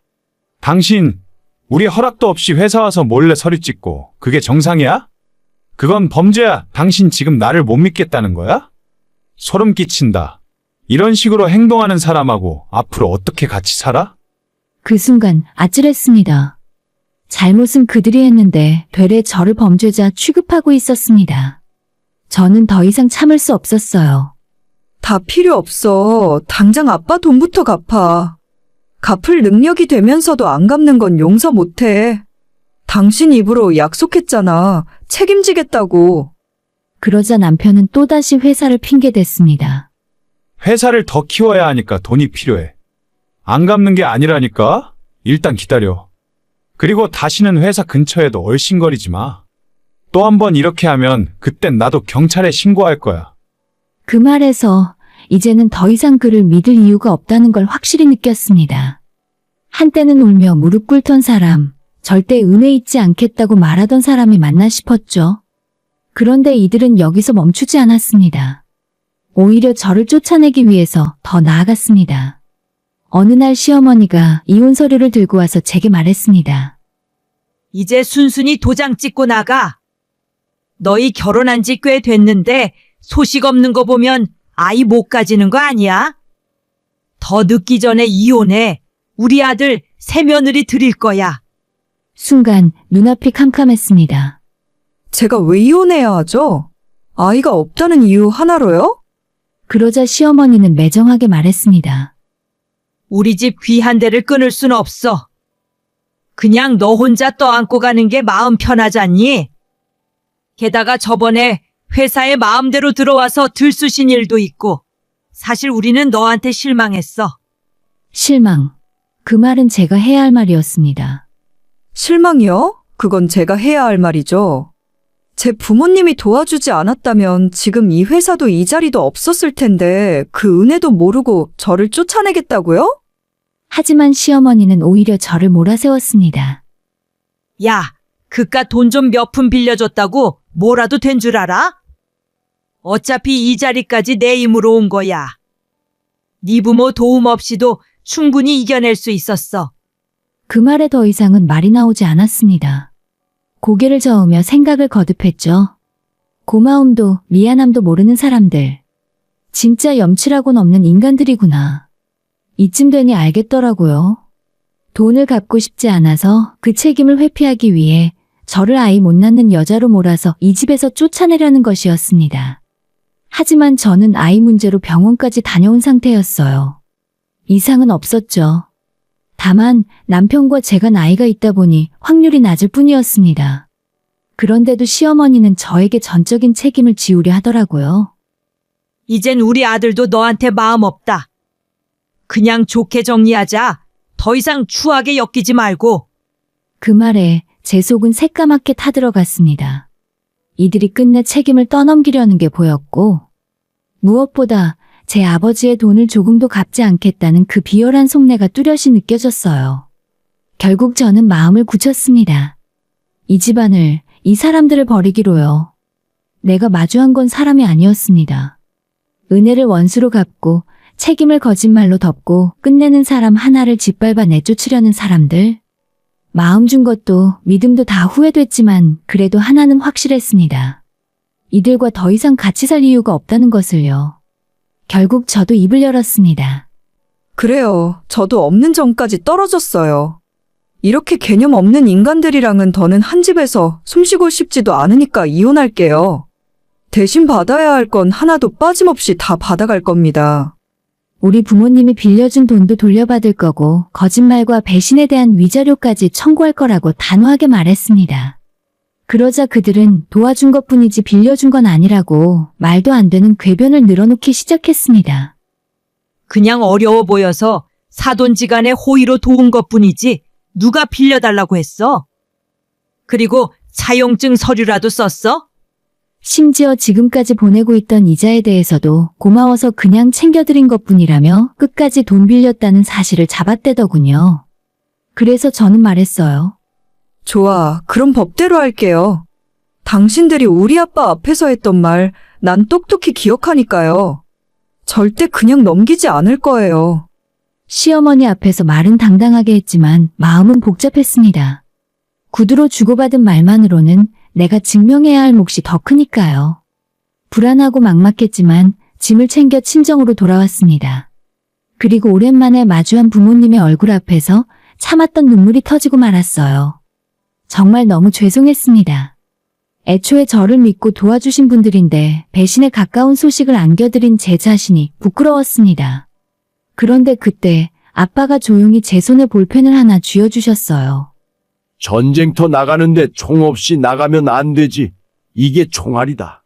당신, 우리 허락도 없이 회사 와서 몰래 서류 찍고 그게 정상이야? 그건 범죄야. 당신 지금 나를 못 믿겠다는 거야? 소름 끼친다. 이런 식으로 행동하는 사람하고 앞으로 어떻게 같이 살아? 그 순간 아찔했습니다. 잘못은 그들이 했는데 되레 저를 범죄자 취급하고 있었습니다. 저는 더 이상 참을 수 없었어요. 다 필요 없어. 당장 아빠 돈부터 갚아. 갚을 능력이 되면서도 안 갚는 건 용서 못해. 당신 입으로 약속했잖아. 책임지겠다고. 그러자 남편은 또다시 회사를 핑계댔습니다. 회사를 더 키워야 하니까 돈이 필요해. 안 갚는 게 아니라니까? 일단 기다려. 그리고 다시는 회사 근처에도 얼씬거리지 마. 또 한 번 이렇게 하면 그땐 나도 경찰에 신고할 거야. 그 말에서 이제는 더 이상 그를 믿을 이유가 없다는 걸 확실히 느꼈습니다. 한때는 울며 무릎 꿇던 사람, 절대 은혜 잊지 않겠다고 말하던 사람이 맞나 싶었죠. 그런데 이들은 여기서 멈추지 않았습니다. 오히려 저를 쫓아내기 위해서 더 나아갔습니다. 어느 날 시어머니가 이혼 서류를 들고 와서 제게 말했습니다. 이제 순순히 도장 찍고 나가. 너희 결혼한 지 꽤 됐는데 소식 없는 거 보면 아이 못 가지는 거 아니야? 더 늦기 전에 이혼해. 우리 아들 새며느리 드릴 거야. 순간 눈앞이 캄캄했습니다. 제가 왜 이혼해야 하죠? 아이가 없다는 이유 하나로요? 그러자 시어머니는 매정하게 말했습니다. 우리 집 귀한 데를 끊을 순 없어. 그냥 너 혼자 떠안고 가는 게 마음 편하잖니? 게다가 저번에 회사에 마음대로 들어와서 들쑤신 일도 있고 사실 우리는 너한테 실망했어. 실망. 그 말은 제가 해야 할 말이었습니다. 실망이요? 그건 제가 해야 할 말이죠. 제 부모님이 도와주지 않았다면 지금 이 회사도 이 자리도 없었을 텐데 그 은혜도 모르고 저를 쫓아내겠다고요? 하지만 시어머니는 오히려 저를 몰아세웠습니다. 야, 그깟 돈 좀 몇 푼 빌려줬다고 뭐라도 된 줄 알아? 어차피 이 자리까지 내 힘으로 온 거야. 네 부모 도움 없이도 충분히 이겨낼 수 있었어. 그 말에 더 이상은 말이 나오지 않았습니다. 고개를 저으며 생각을 거듭했죠. 고마움도 미안함도 모르는 사람들. 진짜 염치라고는 없는 인간들이구나. 이쯤 되니 알겠더라고요. 돈을 갚고 싶지 않아서 그 책임을 회피하기 위해 저를 아이 못 낳는 여자로 몰아서 이 집에서 쫓아내려는 것이었습니다. 하지만 저는 아이 문제로 병원까지 다녀온 상태였어요. 이상은 없었죠. 다만 남편과 제가 나이가 있다 보니 확률이 낮을 뿐이었습니다. 그런데도 시어머니는 저에게 전적인 책임을 지우려 하더라고요. 이젠 우리 아들도 너한테 마음 없다. 그냥 좋게 정리하자. 더 이상 추하게 엮이지 말고. 그 말에 제 속은 새까맣게 타들어갔습니다. 이들이 끝내 책임을 떠넘기려는 게 보였고 무엇보다 제 아버지의 돈을 조금도 갚지 않겠다는 그 비열한 속내가 뚜렷이 느껴졌어요. 결국 저는 마음을 굳혔습니다. 이 집안을, 이 사람들을 버리기로요. 내가 마주한 건 사람이 아니었습니다. 은혜를 원수로 갚고 책임을 거짓말로 덮고 끝내는 사람 하나를 짓밟아 내쫓으려는 사람들. 마음 준 것도 믿음도 다 후회됐지만 그래도 하나는 확실했습니다. 이들과 더 이상 같이 살 이유가 없다는 것을요. 결국 저도 입을 열었습니다. 그래요. 저도 없는 정까지 떨어졌어요. 이렇게 개념 없는 인간들이랑은 더는 한 집에서 숨쉬고 싶지도 않으니까 이혼할게요. 대신 받아야 할 건 하나도 빠짐없이 다 받아갈 겁니다. 우리 부모님이 빌려준 돈도 돌려받을 거고 거짓말과 배신에 대한 위자료까지 청구할 거라고 단호하게 말했습니다. 그러자 그들은 도와준 것뿐이지 빌려준 건 아니라고 말도 안 되는 궤변을 늘어놓기 시작했습니다. 그냥 어려워 보여서 사돈지간의 호의로 도운 것뿐이지 누가 빌려달라고 했어? 그리고 차용증 서류라도 썼어? 심지어 지금까지 보내고 있던 이자에 대해서도 고마워서 그냥 챙겨드린 것뿐이라며 끝까지 돈 빌렸다는 사실을 잡아떼더군요. 그래서 저는 말했어요. 좋아, 그럼 법대로 할게요. 당신들이 우리 아빠 앞에서 했던 말, 난 똑똑히 기억하니까요. 절대 그냥 넘기지 않을 거예요. 시어머니 앞에서 말은 당당하게 했지만 마음은 복잡했습니다. 구두로 주고받은 말만으로는 내가 증명해야 할 몫이 더 크니까요. 불안하고 막막했지만 짐을 챙겨 친정으로 돌아왔습니다. 그리고 오랜만에 마주한 부모님의 얼굴 앞에서 참았던 눈물이 터지고 말았어요. 정말 너무 죄송했습니다. 애초에 저를 믿고 도와주신 분들인데 배신에 가까운 소식을 안겨드린 제 자신이 부끄러웠습니다. 그런데 그때 아빠가 조용히 제 손에 볼펜을 하나 쥐어주셨어요. 전쟁터 나가는데 총 없이 나가면 안 되지. 이게 총알이다.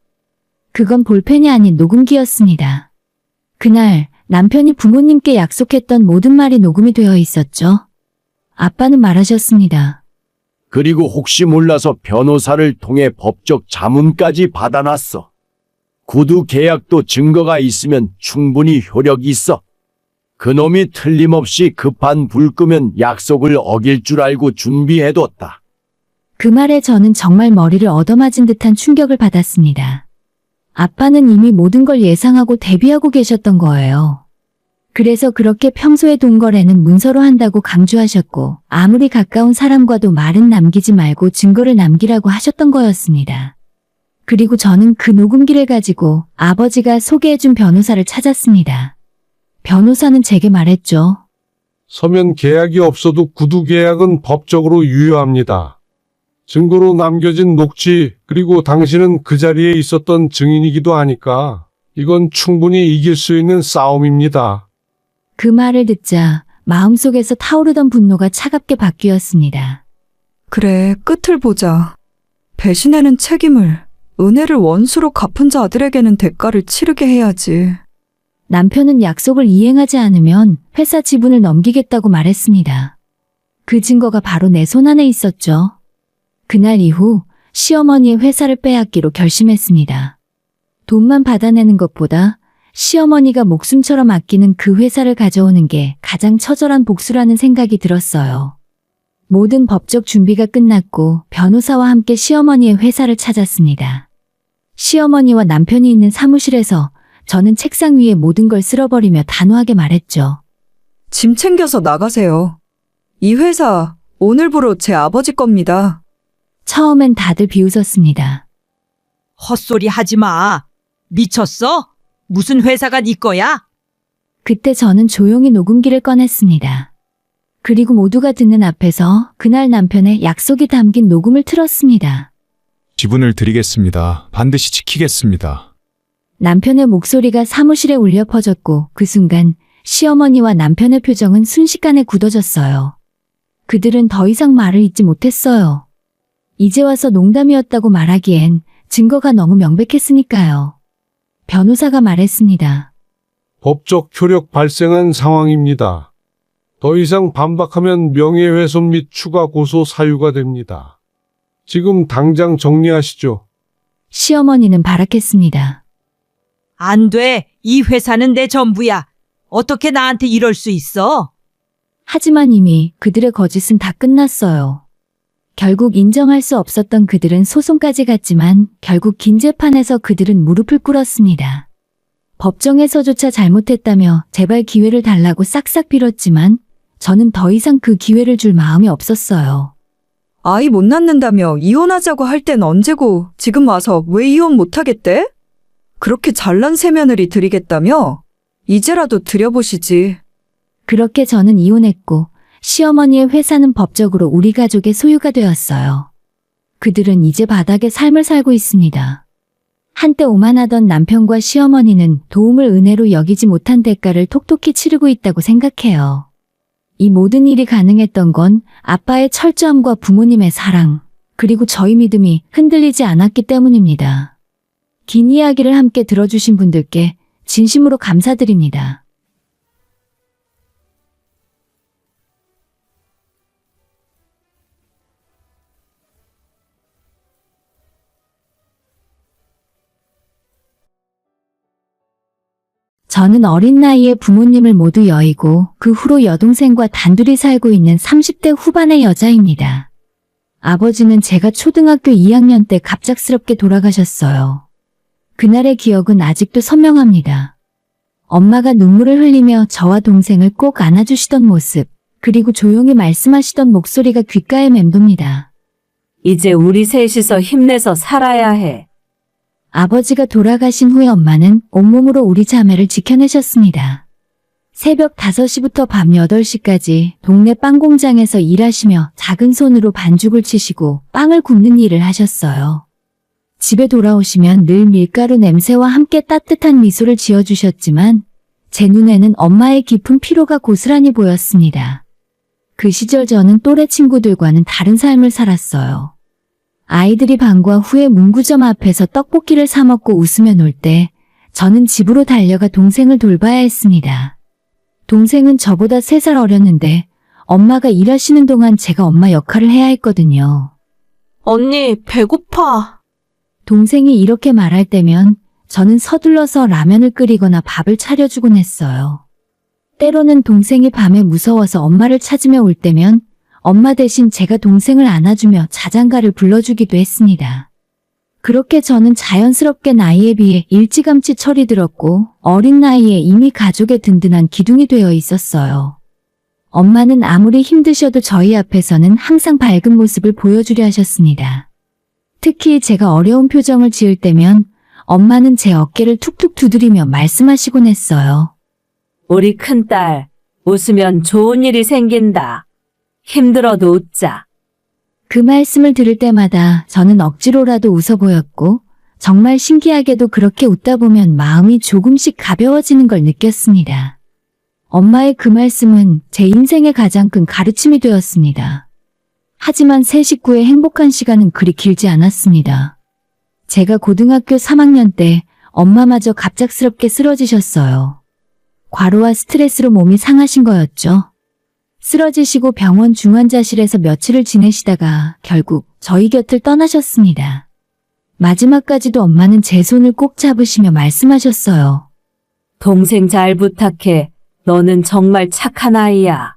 그건 볼펜이 아닌 녹음기였습니다. 그날 남편이 부모님께 약속했던 모든 말이 녹음이 되어 있었죠. 아빠는 말하셨습니다. 그리고 혹시 몰라서 변호사를 통해 법적 자문까지 받아놨어. 구두 계약도 증거가 있으면 충분히 효력이 있어. 그놈이 틀림없이 급한 불 끄면 약속을 어길 줄 알고 준비해뒀다. 그 말에 저는 정말 머리를 얻어맞은 듯한 충격을 받았습니다. 아빠는 이미 모든 걸 예상하고 대비하고 계셨던 거예요. 그래서 그렇게 평소에 돈 거래는 문서로 한다고 강조하셨고 아무리 가까운 사람과도 말은 남기지 말고 증거를 남기라고 하셨던 거였습니다. 그리고 저는 그 녹음기를 가지고 아버지가 소개해준 변호사를 찾았습니다. 변호사는 제게 말했죠. 서면 계약이 없어도 구두 계약은 법적으로 유효합니다. 증거로 남겨진 녹취, 그리고 당신은 그 자리에 있었던 증인이기도 하니까 이건 충분히 이길 수 있는 싸움입니다. 그 말을 듣자 마음속에서 타오르던 분노가 차갑게 바뀌었습니다. 그래, 끝을 보자. 배신에는 책임을, 은혜를 원수로 갚은 자들에게는 대가를 치르게 해야지. 남편은 약속을 이행하지 않으면 회사 지분을 넘기겠다고 말했습니다. 그 증거가 바로 내 손 안에 있었죠. 그날 이후 시어머니의 회사를 빼앗기로 결심했습니다. 돈만 받아내는 것보다 시어머니가 목숨처럼 아끼는 그 회사를 가져오는 게 가장 처절한 복수라는 생각이 들었어요. 모든 법적 준비가 끝났고 변호사와 함께 시어머니의 회사를 찾았습니다. 시어머니와 남편이 있는 사무실에서 저는 책상 위에 모든 걸 쓸어버리며 단호하게 말했죠. 짐 챙겨서 나가세요. 이 회사 오늘부로 제 아버지 겁니다. 처음엔 다들 비웃었습니다. 헛소리 하지 마. 미쳤어? 무슨 회사가 네 거야? 그때 저는 조용히 녹음기를 꺼냈습니다. 그리고 모두가 듣는 앞에서 그날 남편의 약속이 담긴 녹음을 틀었습니다. 지분을 드리겠습니다. 반드시 지키겠습니다. 남편의 목소리가 사무실에 울려 퍼졌고 그 순간 시어머니와 남편의 표정은 순식간에 굳어졌어요. 그들은 더 이상 말을 잇지 못했어요. 이제 와서 농담이었다고 말하기엔 증거가 너무 명백했으니까요. 변호사가 말했습니다. 법적 효력 발생한 상황입니다. 더 이상 반박하면 명예훼손 및 추가 고소 사유가 됩니다. 지금 당장 정리하시죠. 시어머니는 발악했습니다. 안 돼. 이 회사는 내 전부야. 어떻게 나한테 이럴 수 있어? 하지만 이미 그들의 거짓은 다 끝났어요. 결국 인정할 수 없었던 그들은 소송까지 갔지만 결국 긴 재판에서 그들은 무릎을 꿇었습니다. 법정에서조차 잘못했다며 제발 기회를 달라고 싹싹 빌었지만 저는 더 이상 그 기회를 줄 마음이 없었어요. 아이 못 낳는다며 이혼하자고 할 땐 언제고 지금 와서 왜 이혼 못하겠대? 그렇게 잘난 새며느리 드리겠다며? 이제라도 드려보시지. 그렇게 저는 이혼했고 시어머니의 회사는 법적으로 우리 가족의 소유가 되었어요. 그들은 이제 바닥의 삶을 살고 있습니다. 한때 오만하던 남편과 시어머니는 도움을 은혜로 여기지 못한 대가를 톡톡히 치르고 있다고 생각해요. 이 모든 일이 가능했던 건 아빠의 철저함과 부모님의 사랑, 그리고 저희 믿음이 흔들리지 않았기 때문입니다. 긴 이야기를 함께 들어주신 분들께 진심으로 감사드립니다. 저는 어린 나이에 부모님을 모두 여의고 그 후로 여동생과 단둘이 살고 있는 30대 후반의 여자입니다. 아버지는 제가 초등학교 2학년 때 갑작스럽게 돌아가셨어요. 그날의 기억은 아직도 선명합니다. 엄마가 눈물을 흘리며 저와 동생을 꼭 안아주시던 모습, 그리고 조용히 말씀하시던 목소리가 귓가에 맴돕니다. 이제 우리 셋이서 힘내서 살아야 해. 아버지가 돌아가신 후에 엄마는 온몸으로 우리 자매를 지켜내셨습니다. 새벽 5시부터 밤 8시까지 동네 빵 공장에서 일하시며 작은 손으로 반죽을 치시고 빵을 굽는 일을 하셨어요. 집에 돌아오시면 늘 밀가루 냄새와 함께 따뜻한 미소를 지어주셨지만 제 눈에는 엄마의 깊은 피로가 고스란히 보였습니다. 그 시절 저는 또래 친구들과는 다른 삶을 살았어요. 아이들이 방과 후에 문구점 앞에서 떡볶이를 사 먹고 웃으며 놀 때 저는 집으로 달려가 동생을 돌봐야 했습니다. 동생은 저보다 3살 어렸는데 엄마가 일하시는 동안 제가 엄마 역할을 해야 했거든요. 언니, 배고파. 동생이 이렇게 말할 때면 저는 서둘러서 라면을 끓이거나 밥을 차려주곤 했어요. 때로는 동생이 밤에 무서워서 엄마를 찾으며 올 때면 엄마 대신 제가 동생을 안아주며 자장가를 불러주기도 했습니다. 그렇게 저는 자연스럽게 나이에 비해 일찌감치 철이 들었고 어린 나이에 이미 가족의 든든한 기둥이 되어 있었어요. 엄마는 아무리 힘드셔도 저희 앞에서는 항상 밝은 모습을 보여주려 하셨습니다. 특히 제가 어려운 표정을 지을 때면 엄마는 제 어깨를 툭툭 두드리며 말씀하시곤 했어요. 우리 큰딸, 웃으면 좋은 일이 생긴다. 힘들어도 웃자. 그 말씀을 들을 때마다 저는 억지로라도 웃어 보였고 정말 신기하게도 그렇게 웃다 보면 마음이 조금씩 가벼워지는 걸 느꼈습니다. 엄마의 그 말씀은 제 인생의 가장 큰 가르침이 되었습니다. 하지만 세 식구의 행복한 시간은 그리 길지 않았습니다. 제가 고등학교 3학년 때 엄마마저 갑작스럽게 쓰러지셨어요. 과로와 스트레스로 몸이 상하신 거였죠. 쓰러지시고 병원 중환자실에서 며칠을 지내시다가 결국 저희 곁을 떠나셨습니다. 마지막까지도 엄마는 제 손을 꼭 잡으시며 말씀하셨어요. 동생 잘 부탁해. 너는 정말 착한 아이야.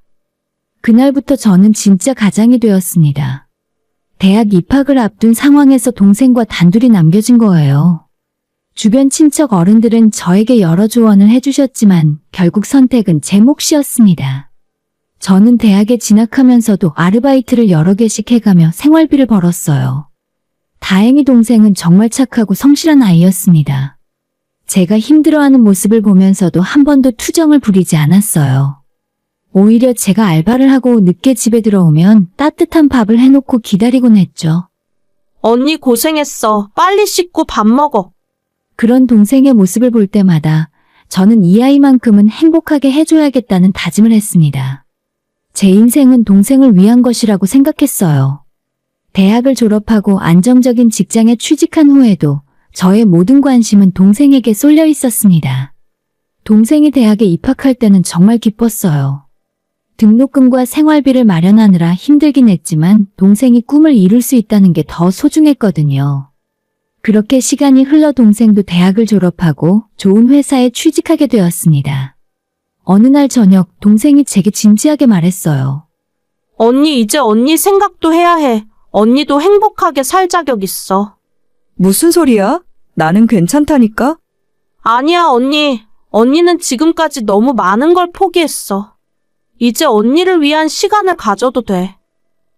그날부터 저는 진짜 가장이 되었습니다. 대학 입학을 앞둔 상황에서 동생과 단둘이 남겨진 거예요. 주변 친척 어른들은 저에게 여러 조언을 해주셨지만 결국 선택은 제 몫이었습니다. 저는 대학에 진학하면서도 아르바이트를 여러 개씩 해가며 생활비를 벌었어요. 다행히 동생은 정말 착하고 성실한 아이였습니다. 제가 힘들어하는 모습을 보면서도 한 번도 투정을 부리지 않았어요. 오히려 제가 알바를 하고 늦게 집에 들어오면 따뜻한 밥을 해놓고 기다리곤 했죠. 언니 고생했어. 빨리 씻고 밥 먹어. 그런 동생의 모습을 볼 때마다 저는 이 아이만큼은 행복하게 해줘야겠다는 다짐을 했습니다. 제 인생은 동생을 위한 것이라고 생각했어요. 대학을 졸업하고 안정적인 직장에 취직한 후에도 저의 모든 관심은 동생에게 쏠려 있었습니다. 동생이 대학에 입학할 때는 정말 기뻤어요. 등록금과 생활비를 마련하느라 힘들긴 했지만 동생이 꿈을 이룰 수 있다는 게 더 소중했거든요. 그렇게 시간이 흘러 동생도 대학을 졸업하고 좋은 회사에 취직하게 되었습니다. 어느 날 저녁 동생이 제게 진지하게 말했어요. 언니 이제 언니 생각도 해야 해. 언니도 행복하게 살 자격 있어. 무슨 소리야? 나는 괜찮다니까? 아니야, 언니. 언니는 지금까지 너무 많은 걸 포기했어. 이제 언니를 위한 시간을 가져도 돼.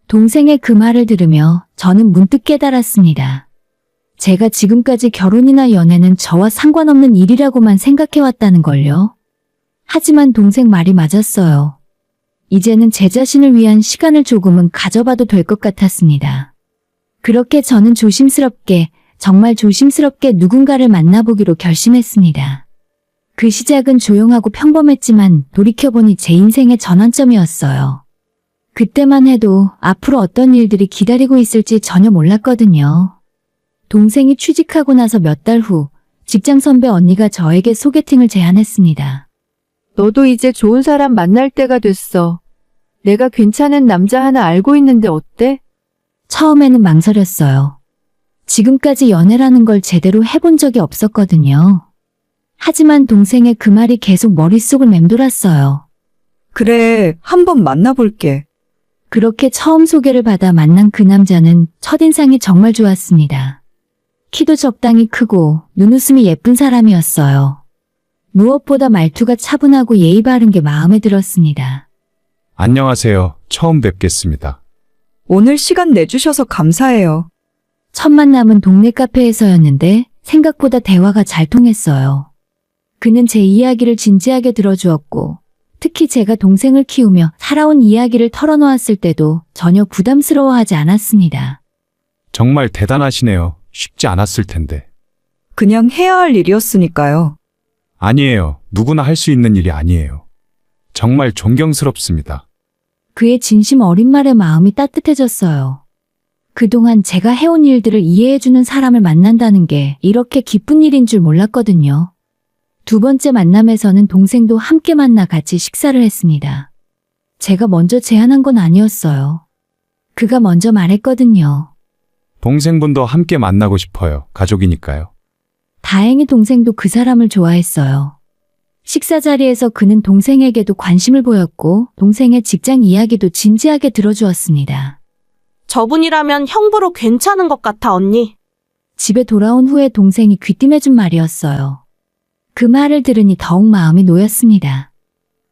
동생의 그 말을 들으며 저는 문득 깨달았습니다. 제가 지금까지 결혼이나 연애는 저와 상관없는 일이라고만 생각해왔다는 걸요. 하지만 동생 말이 맞았어요. 이제는 제 자신을 위한 시간을 조금은 가져봐도 될 것 같았습니다. 그렇게 저는 조심스럽게, 정말 조심스럽게 누군가를 만나보기로 결심했습니다. 그 시작은 조용하고 평범했지만 돌이켜보니 제 인생의 전환점이었어요. 그때만 해도 앞으로 어떤 일들이 기다리고 있을지 전혀 몰랐거든요. 동생이 취직하고 나서 몇 달 후 직장 선배 언니가 저에게 소개팅을 제안했습니다. 너도 이제 좋은 사람 만날 때가 됐어. 내가 괜찮은 남자 하나 알고 있는데 어때? 처음에는 망설였어요. 지금까지 연애라는 걸 제대로 해본 적이 없었거든요. 하지만 동생의 그 말이 계속 머릿속을 맴돌았어요. 그래, 한번 만나볼게. 그렇게 처음 소개를 받아 만난 그 남자는 첫인상이 정말 좋았습니다. 키도 적당히 크고 눈웃음이 예쁜 사람이었어요. 무엇보다 말투가 차분하고 예의 바른 게 마음에 들었습니다. 안녕하세요. 처음 뵙겠습니다. 오늘 시간 내주셔서 감사해요. 첫 만남은 동네 카페에서였는데 생각보다 대화가 잘 통했어요. 그는 제 이야기를 진지하게 들어주었고 특히 제가 동생을 키우며 살아온 이야기를 털어놓았을 때도 전혀 부담스러워하지 않았습니다. 정말 대단하시네요. 쉽지 않았을 텐데. 그냥 해야 할 일이었으니까요. 아니에요. 누구나 할 수 있는 일이 아니에요. 정말 존경스럽습니다. 그의 진심 어린 말에 마음이 따뜻해졌어요. 그동안 제가 해온 일들을 이해해주는 사람을 만난다는 게 이렇게 기쁜 일인 줄 몰랐거든요. 두 번째 만남에서는 동생도 함께 만나 같이 식사를 했습니다. 제가 먼저 제안한 건 아니었어요. 그가 먼저 말했거든요. 동생분도 함께 만나고 싶어요. 가족이니까요. 다행히 동생도 그 사람을 좋아했어요. 식사 자리에서 그는 동생에게도 관심을 보였고 동생의 직장 이야기도 진지하게 들어주었습니다. 저분이라면 형부로 괜찮은 것 같아, 언니. 집에 돌아온 후에 동생이 귀띔해준 말이었어요. 그 말을 들으니 더욱 마음이 놓였습니다.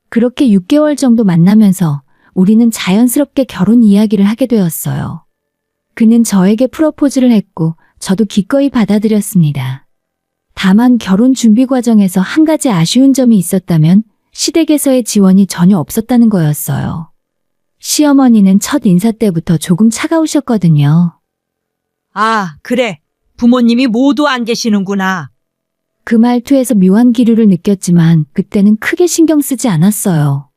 그렇게 6개월 정도 만나면서 우리는 자연스럽게 결혼 이야기를 하게 되었어요. 그는 저에게 프로포즈를 했고 저도 기꺼이 받아들였습니다. 다만 결혼 준비 과정에서 한 가지 아쉬운 점이 있었다면 시댁에서의 지원이 전혀 없었다는 거였어요. 시어머니는 첫 인사 때부터 조금 차가우셨거든요. 아, 그래. 부모님이 모두 안 계시는구나. 그 말투에서 묘한 기류를 느꼈지만 그때는 크게 신경 쓰지 않았어요.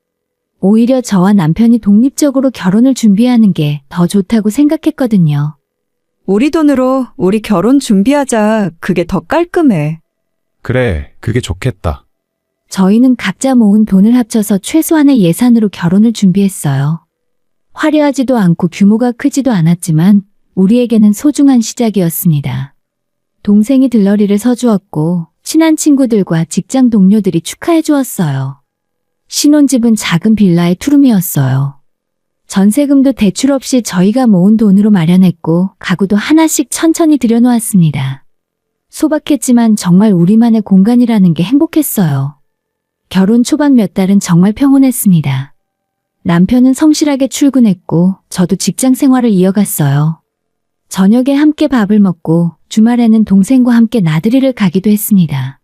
오히려 저와 남편이 독립적으로 결혼을 준비하는 게 더 좋다고 생각했거든요. 우리 돈으로 우리 결혼 준비하자. 그게 더 깔끔해. 그래, 그게 좋겠다. 저희는 각자 모은 돈을 합쳐서 최소한의 예산으로 결혼을 준비했어요. 화려하지도 않고 규모가 크지도 않았지만 우리에게는 소중한 시작이었습니다. 동생이 들러리를 서주었고 친한 친구들과 직장 동료들이 축하해 주었어요. 신혼집은 작은 빌라의 투룸이었어요. 전세금도 대출 없이 저희가 모은 돈으로 마련했고 가구도 하나씩 천천히 들여놓았습니다. 소박했지만 정말 우리만의 공간이라는 게 행복했어요. 결혼 초반 몇 달은 정말 평온했습니다. 남편은 성실하게 출근했고 저도 직장 생활을 이어갔어요. 저녁에 함께 밥을 먹고 주말에는 동생과 함께 나들이를 가기도 했습니다.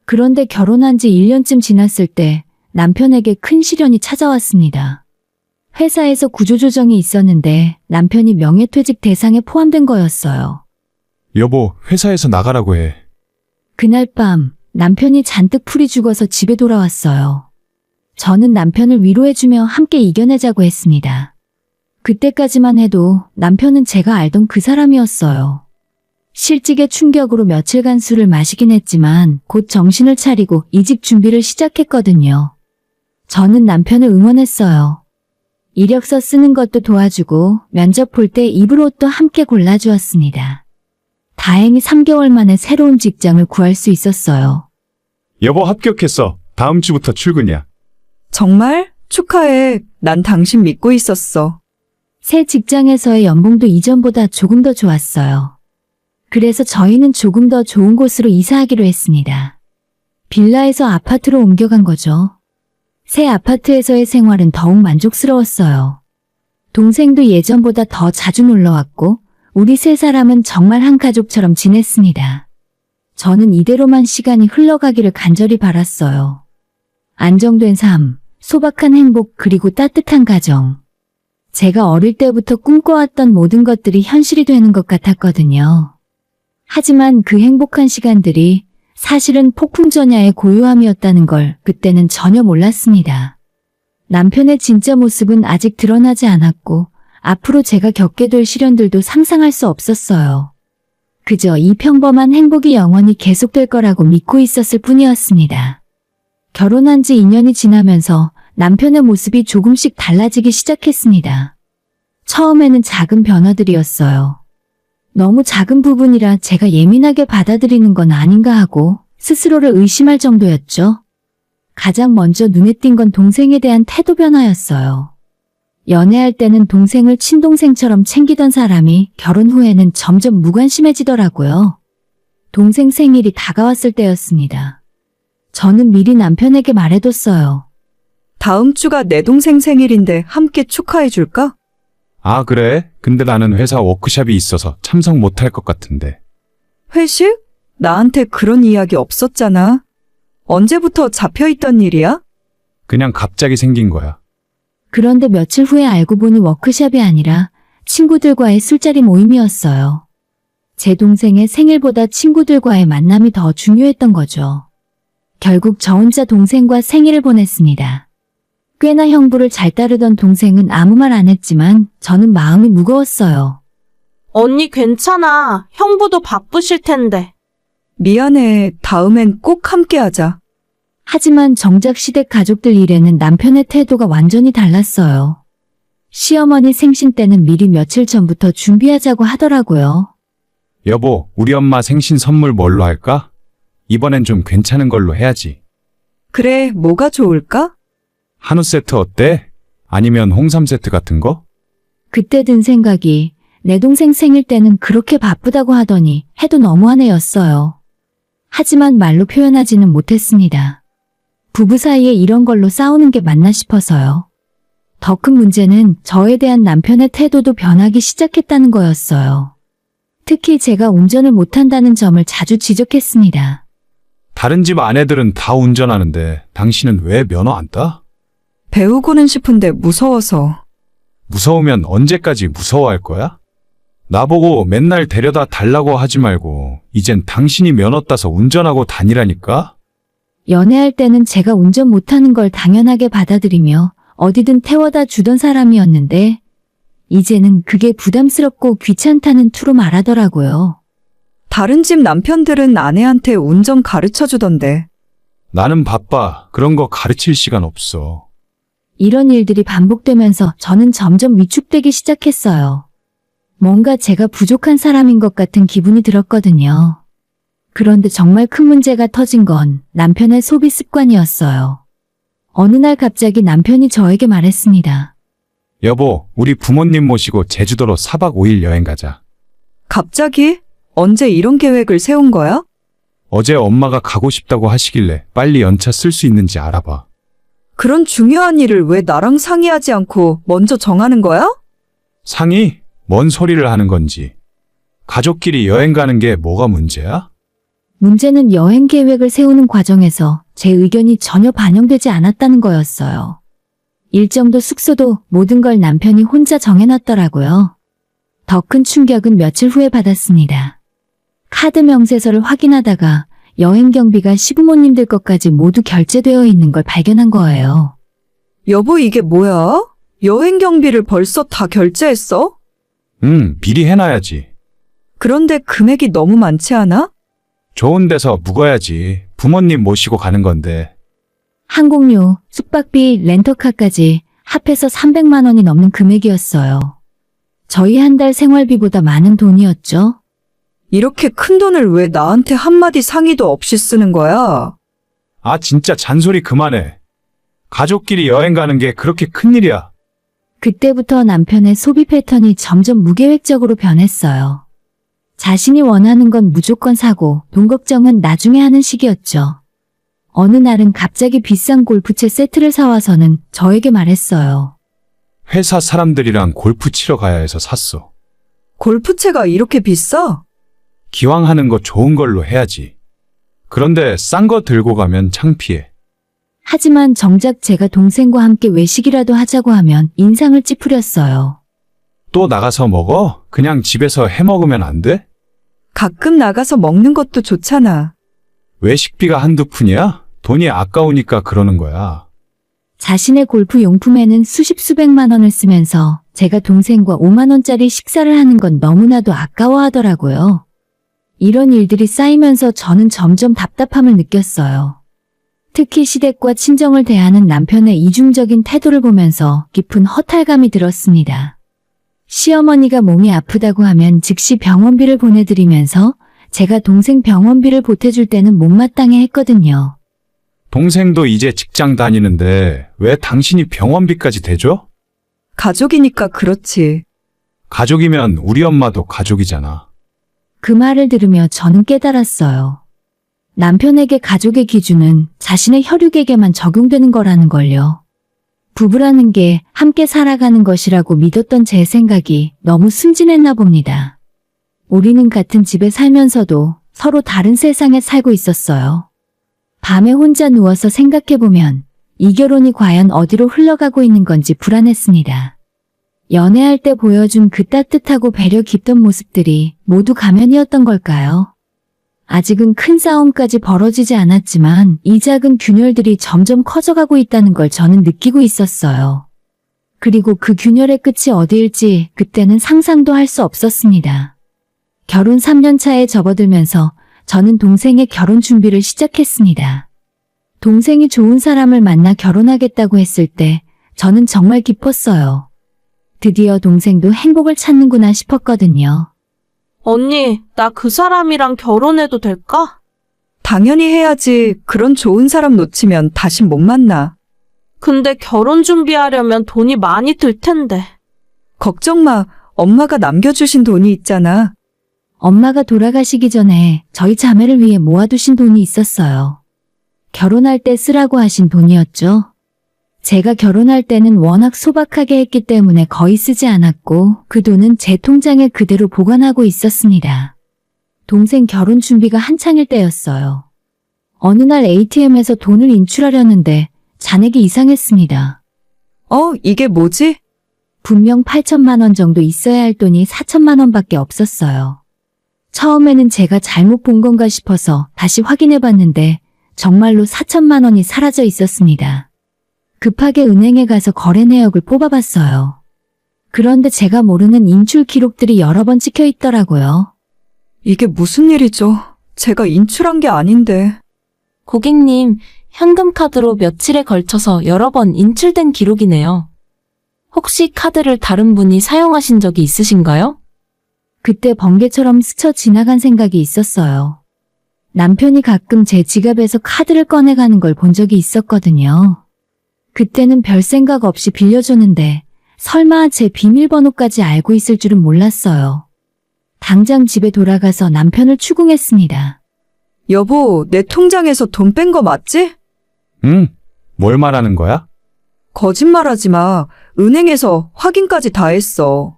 그런데 결혼한 지 1년쯤 지났을 때 남편에게 큰 시련이 찾아왔습니다. 회사에서 구조조정이 있었는데 남편이 명예퇴직 대상에 포함된 거였어요. 여보, 회사에서 나가라고 해. 그날 밤 남편이 잔뜩 풀이 죽어서 집에 돌아왔어요. 저는 남편을 위로해주며 함께 이겨내자고 했습니다. 그때까지만 해도 남편은 제가 알던 그 사람이었어요. 실직의 충격으로 며칠간 술을 마시긴 했지만 곧 정신을 차리고 이직 준비를 시작했거든요. 저는 남편을 응원했어요. 이력서 쓰는 것도 도와주고 면접 볼 때 입을 옷도 함께 골라주었습니다. 다행히 3개월 만에 새로운 직장을 구할 수 있었어요. 여보, 합격했어. 다음 주부터 출근이야. 정말? 축하해. 난 당신 믿고 있었어. 새 직장에서의 연봉도 이전보다 조금 더 좋았어요. 그래서 저희는 조금 더 좋은 곳으로 이사하기로 했습니다. 빌라에서 아파트로 옮겨간 거죠. 새 아파트에서의 생활은 더욱 만족스러웠어요. 동생도 예전보다 더 자주 놀러왔고 우리 세 사람은 정말 한 가족처럼 지냈습니다. 저는 이대로만 시간이 흘러가기를 간절히 바랐어요. 안정된 삶, 소박한 행복 그리고 따뜻한 가정. 제가 어릴 때부터 꿈꿔왔던 모든 것들이 현실이 되는 것 같았거든요. 하지만 그 행복한 시간들이 사실은 폭풍전야의 고요함이었다는 걸 그때는 전혀 몰랐습니다. 남편의 진짜 모습은 아직 드러나지 않았고 앞으로 제가 겪게 될 시련들도 상상할 수 없었어요. 그저 이 평범한 행복이 영원히 계속될 거라고 믿고 있었을 뿐이었습니다. 결혼한 지 2년이 지나면서 남편의 모습이 조금씩 달라지기 시작했습니다. 처음에는 작은 변화들이었어요. 너무 작은 부분이라 제가 예민하게 받아들이는 건 아닌가 하고 스스로를 의심할 정도였죠. 가장 먼저 눈에 띈 건 동생에 대한 태도 변화였어요. 연애할 때는 동생을 친동생처럼 챙기던 사람이 결혼 후에는 점점 무관심해지더라고요. 동생 생일이 다가왔을 때였습니다. 저는 미리 남편에게 말해뒀어요. 다음 주가 내 동생 생일인데 함께 축하해 줄까? 아, 그래? 근데 나는 회사 워크숍이 있어서 참석 못할 것 같은데. 회식? 나한테 그런 이야기 없었잖아. 언제부터 잡혀있던 일이야? 그냥 갑자기 생긴 거야. 그런데 며칠 후에 알고 보니 워크숍이 아니라 친구들과의 술자리 모임이었어요. 제 동생의 생일보다 친구들과의 만남이 더 중요했던 거죠. 결국 저 혼자 동생과 생일을 보냈습니다. 꽤나 형부를 잘 따르던 동생은 아무 말 안 했지만 저는 마음이 무거웠어요. 언니 괜찮아. 형부도 바쁘실 텐데. 미안해. 다음엔 꼭 함께 하자. 하지만 정작 시댁 가족들 일에는 남편의 태도가 완전히 달랐어요. 시어머니 생신 때는 미리 며칠 전부터 준비하자고 하더라고요. 여보, 우리 엄마 생신 선물 뭘로 할까? 이번엔 좀 괜찮은 걸로 해야지. 그래, 뭐가 좋을까? 한우 세트 어때? 아니면 홍삼 세트 같은 거? 그때 든 생각이 내 동생 생일 때는 그렇게 바쁘다고 하더니 해도 너무하네였어요. 하지만 말로 표현하지는 못했습니다. 부부 사이에 이런 걸로 싸우는 게 맞나 싶어서요. 더 큰 문제는 저에 대한 남편의 태도도 변하기 시작했다는 거였어요. 특히 제가 운전을 못한다는 점을 자주 지적했습니다. 다른 집 아내들은 다 운전하는데 당신은 왜 면허 안 따? 배우고는 싶은데 무서워서. 무서우면 언제까지 무서워할 거야? 나보고 맨날 데려다 달라고 하지 말고 이젠 당신이 면허 따서 운전하고 다니라니까? 연애할 때는 제가 운전 못하는 걸 당연하게 받아들이며 어디든 태워다 주던 사람이었는데 이제는 그게 부담스럽고 귀찮다는 투로 말하더라고요. 다른 집 남편들은 아내한테 운전 가르쳐 주던데. 나는 바빠. 그런 거 가르칠 시간 없어. 이런 일들이 반복되면서 저는 점점 위축되기 시작했어요. 뭔가 제가 부족한 사람인 것 같은 기분이 들었거든요. 그런데 정말 큰 문제가 터진 건 남편의 소비 습관이었어요. 어느 날 갑자기 남편이 저에게 말했습니다. 여보, 우리 부모님 모시고 제주도로 4박 5일 여행 가자. 갑자기? 언제 이런 계획을 세운 거야? 어제 엄마가 가고 싶다고 하시길래 빨리 연차 쓸 수 있는지 알아봐. 그런 중요한 일을 왜 나랑 상의하지 않고 먼저 정하는 거야? 상의? 뭔 소리를 하는 건지. 가족끼리 여행 가는 게 뭐가 문제야? 문제는 여행 계획을 세우는 과정에서 제 의견이 전혀 반영되지 않았다는 거였어요. 일정도 숙소도 모든 걸 남편이 혼자 정해놨더라고요. 더 큰 충격은 며칠 후에 받았습니다. 카드 명세서를 확인하다가 여행 경비가 시부모님들 것까지 모두 결제되어 있는 걸 발견한 거예요. 여보, 이게 뭐야? 여행 경비를 벌써 다 결제했어? 미리 해놔야지. 그런데 금액이 너무 많지 않아? 좋은 데서 묵어야지. 부모님 모시고 가는 건데. 항공료, 숙박비, 렌터카까지 합해서 300만 원이 넘는 금액이었어요. 저희 한 달 생활비보다 많은 돈이었죠. 이렇게 큰 돈을 왜 나한테 한마디 상의도 없이 쓰는 거야? 아, 진짜 잔소리 그만해. 가족끼리 여행 가는 게 그렇게 큰일이야. 그때부터 남편의 소비 패턴이 점점 무계획적으로 변했어요. 자신이 원하는 건 무조건 사고 돈 걱정은 나중에 하는 식이었죠. 어느 날은 갑자기 비싼 골프채 세트를 사와서는 저에게 말했어요. 회사 사람들이랑 골프 치러 가야 해서 샀어. 골프채가 이렇게 비싸? 기왕 하는 거 좋은 걸로 해야지. 그런데 싼 거 들고 가면 창피해. 하지만 정작 제가 동생과 함께 외식이라도 하자고 하면 인상을 찌푸렸어요. 또 나가서 먹어? 그냥 집에서 해 먹으면 안 돼? 가끔 나가서 먹는 것도 좋잖아. 외식비가 한두 푼이야? 돈이 아까우니까 그러는 거야. 자신의 골프 용품에는 수십 수백만 원을 쓰면서 제가 동생과 5만 원짜리 식사를 하는 건 너무나도 아까워하더라고요. 이런 일들이 쌓이면서 저는 점점 답답함을 느꼈어요. 특히 시댁과 친정을 대하는 남편의 이중적인 태도를 보면서 깊은 허탈감이 들었습니다. 시어머니가 몸이 아프다고 하면 즉시 병원비를 보내드리면서 제가 동생 병원비를 보태줄 때는 못마땅해 했거든요. 동생도 이제 직장 다니는데 왜 당신이 병원비까지 대줘? 가족이니까 그렇지. 가족이면 우리 엄마도 가족이잖아. 그 말을 들으며 저는 깨달았어요. 남편에게 가족의 기준은 자신의 혈육에게만 적용되는 거라는 걸요. 부부라는 게 함께 살아가는 것이라고 믿었던 제 생각이 너무 순진했나 봅니다. 우리는 같은 집에 살면서도 서로 다른 세상에 살고 있었어요. 밤에 혼자 누워서 생각해보면 이 결혼이 과연 어디로 흘러가고 있는 건지 불안했습니다. 연애할 때 보여준 그 따뜻하고 배려 깊던 모습들이 모두 가면이었던 걸까요? 아직은 큰 싸움까지 벌어지지 않았지만 이 작은 균열들이 점점 커져가고 있다는 걸 저는 느끼고 있었어요. 그리고 그 균열의 끝이 어디일지 그때는 상상도 할 수 없었습니다. 결혼 3년 차에 접어들면서 저는 동생의 결혼 준비를 시작했습니다. 동생이 좋은 사람을 만나 결혼하겠다고 했을 때 저는 정말 기뻤어요. 드디어 동생도 행복을 찾는구나 싶었거든요. 언니, 나 그 사람이랑 결혼해도 될까? 당연히 해야지. 그런 좋은 사람 놓치면 다신 못 만나. 근데 결혼 준비하려면 돈이 많이 들 텐데. 걱정 마. 엄마가 남겨주신 돈이 있잖아. 엄마가 돌아가시기 전에 저희 자매를 위해 모아두신 돈이 있었어요. 결혼할 때 쓰라고 하신 돈이었죠. 제가 결혼할 때는 워낙 소박하게 했기 때문에 거의 쓰지 않았고 그 돈은 제 통장에 그대로 보관하고 있었습니다. 동생 결혼 준비가 한창일 때였어요. 어느 날 ATM에서 돈을 인출하려는데 잔액이 이상했습니다. 이게 뭐지? 분명 8천만 원 정도 있어야 할 돈이 4천만 원밖에 없었어요. 처음에는 제가 잘못 본 건가 싶어서 다시 확인해 봤는데 정말로 4천만 원이 사라져 있었습니다. 급하게 은행에 가서 거래 내역을 뽑아봤어요. 그런데 제가 모르는 인출 기록들이 여러 번 찍혀 있더라고요. 이게 무슨 일이죠? 제가 인출한 게 아닌데. 고객님, 현금카드로 며칠에 걸쳐서 여러 번 인출된 기록이네요. 혹시 카드를 다른 분이 사용하신 적이 있으신가요? 그때 번개처럼 스쳐 지나간 생각이 있었어요. 남편이 가끔 제 지갑에서 카드를 꺼내가는 걸 본 적이 있었거든요. 그때는 별 생각 없이 빌려줬는데 설마 제 비밀번호까지 알고 있을 줄은 몰랐어요. 당장 집에 돌아가서 남편을 추궁했습니다. 여보, 내 통장에서 돈 뺀 거 맞지? 응? 뭘 말하는 거야? 거짓말하지 마. 은행에서 확인까지 다 했어.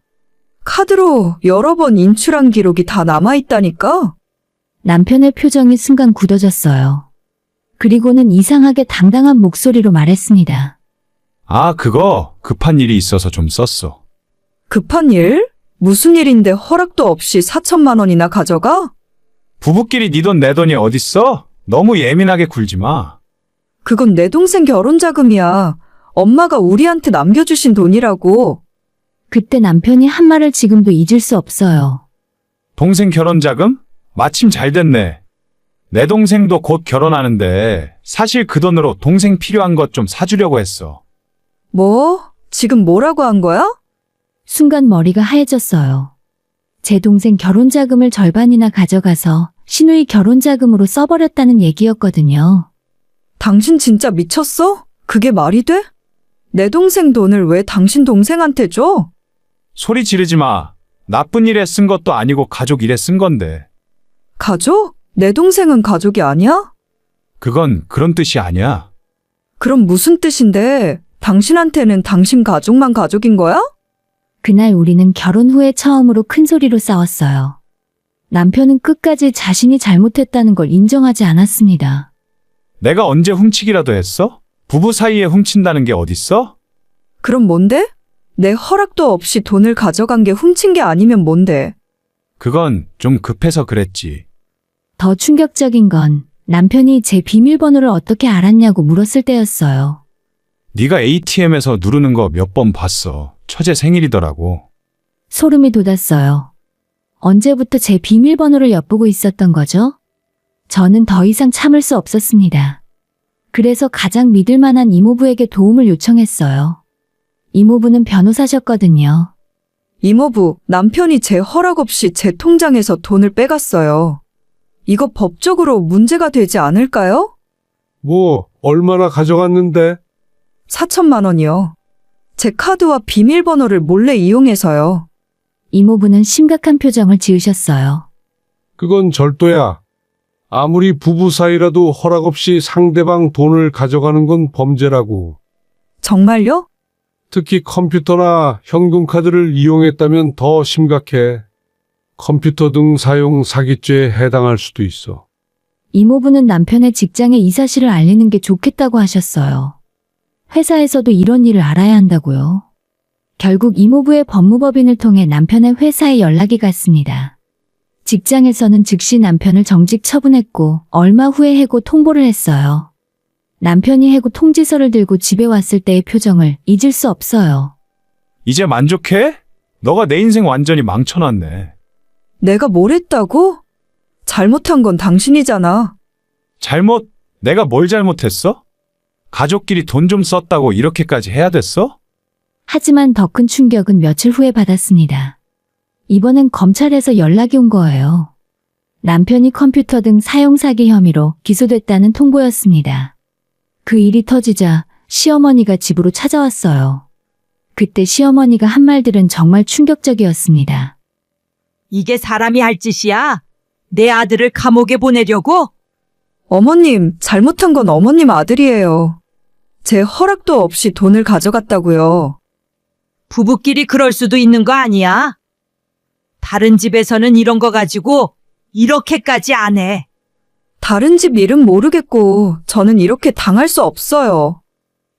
카드로 여러 번 인출한 기록이 다 남아있다니까? 남편의 표정이 순간 굳어졌어요. 그리고는 이상하게 당당한 목소리로 말했습니다. 아, 그거 급한 일이 있어서 좀 썼어. 급한 일? 무슨 일인데 허락도 없이 4천만 원이나 가져가? 부부끼리 네 돈 내 돈이 어딨어? 너무 예민하게 굴지 마. 그건 내 동생 결혼 자금이야. 엄마가 우리한테 남겨주신 돈이라고. 그때 남편이 한 말을 지금도 잊을 수 없어요. 동생 결혼 자금? 마침 잘 됐네. 내 동생도 곧 결혼하는데 사실 그 돈으로 동생 필요한 것 좀 사주려고 했어. 뭐? 지금 뭐라고 한 거야? 순간 머리가 하얘졌어요. 제 동생 결혼 자금을 절반이나 가져가서 시누이 결혼 자금으로 써버렸다는 얘기였거든요. 당신 진짜 미쳤어? 그게 말이 돼? 내 동생 돈을 왜 당신 동생한테 줘? 소리 지르지 마. 나쁜 일에 쓴 것도 아니고 가족 일에 쓴 건데. 가족? 내 동생은 가족이 아니야? 그건 그런 뜻이 아니야. 그럼 무슨 뜻인데? 당신한테는 당신 가족만 가족인 거야? 그날 우리는 결혼 후에 처음으로 큰 소리로 싸웠어요. 남편은 끝까지 자신이 잘못했다는 걸 인정하지 않았습니다. 내가 언제 훔치기라도 했어? 부부 사이에 훔친다는 게 어딨어? 그럼 뭔데? 내 허락도 없이 돈을 가져간 게 훔친 게 아니면 뭔데? 그건 좀 급해서 그랬지. 더 충격적인 건 남편이 제 비밀번호를 어떻게 알았냐고 물었을 때였어요. 네가 ATM에서 누르는 거 몇 번 봤어. 처제 생일이더라고. 소름이 돋았어요. 언제부터 제 비밀번호를 엿보고 있었던 거죠? 저는 더 이상 참을 수 없었습니다. 그래서 가장 믿을 만한 이모부에게 도움을 요청했어요. 이모부는 변호사셨거든요. 이모부, 남편이 제 허락 없이 제 통장에서 돈을 빼갔어요. 이거 법적으로 문제가 되지 않을까요? 뭐, 얼마나 가져갔는데? 4천만 원이요. 제 카드와 비밀번호를 몰래 이용해서요. 이모부는 심각한 표정을 지으셨어요. 그건 절도야. 아무리 부부 사이라도 허락 없이 상대방 돈을 가져가는 건 범죄라고. 정말요? 특히 컴퓨터나 현금카드를 이용했다면 더 심각해. 컴퓨터 등 사용 사기죄에 해당할 수도 있어. 이모부는 남편의 직장에 이 사실을 알리는 게 좋겠다고 하셨어요. 회사에서도 이런 일을 알아야 한다고요. 결국 이모부의 법무법인을 통해 남편의 회사에 연락이 갔습니다. 직장에서는 즉시 남편을 정직 처분했고 얼마 후에 해고 통보를 했어요. 남편이 해고 통지서를 들고 집에 왔을 때의 표정을 잊을 수 없어요. 이제 만족해? 너가 내 인생 완전히 망쳐놨네. 내가 뭘 했다고? 잘못한 건 당신이잖아. 잘못? 내가 뭘 잘못했어? 가족끼리 돈 좀 썼다고 이렇게까지 해야 됐어? 하지만 더 큰 충격은 며칠 후에 받았습니다. 이번엔 검찰에서 연락이 온 거예요. 남편이 컴퓨터 등 사용 사기 혐의로 기소됐다는 통보였습니다. 그 일이 터지자 시어머니가 집으로 찾아왔어요. 그때 시어머니가 한 말들은 정말 충격적이었습니다. 이게 사람이 할 짓이야? 내 아들을 감옥에 보내려고? 어머님, 잘못한 건 어머님 아들이에요. 제 허락도 없이 돈을 가져갔다고요. 부부끼리 그럴 수도 있는 거 아니야? 다른 집에서는 이런 거 가지고 이렇게까지 안 해. 다른 집 일은 모르겠고 저는 이렇게 당할 수 없어요.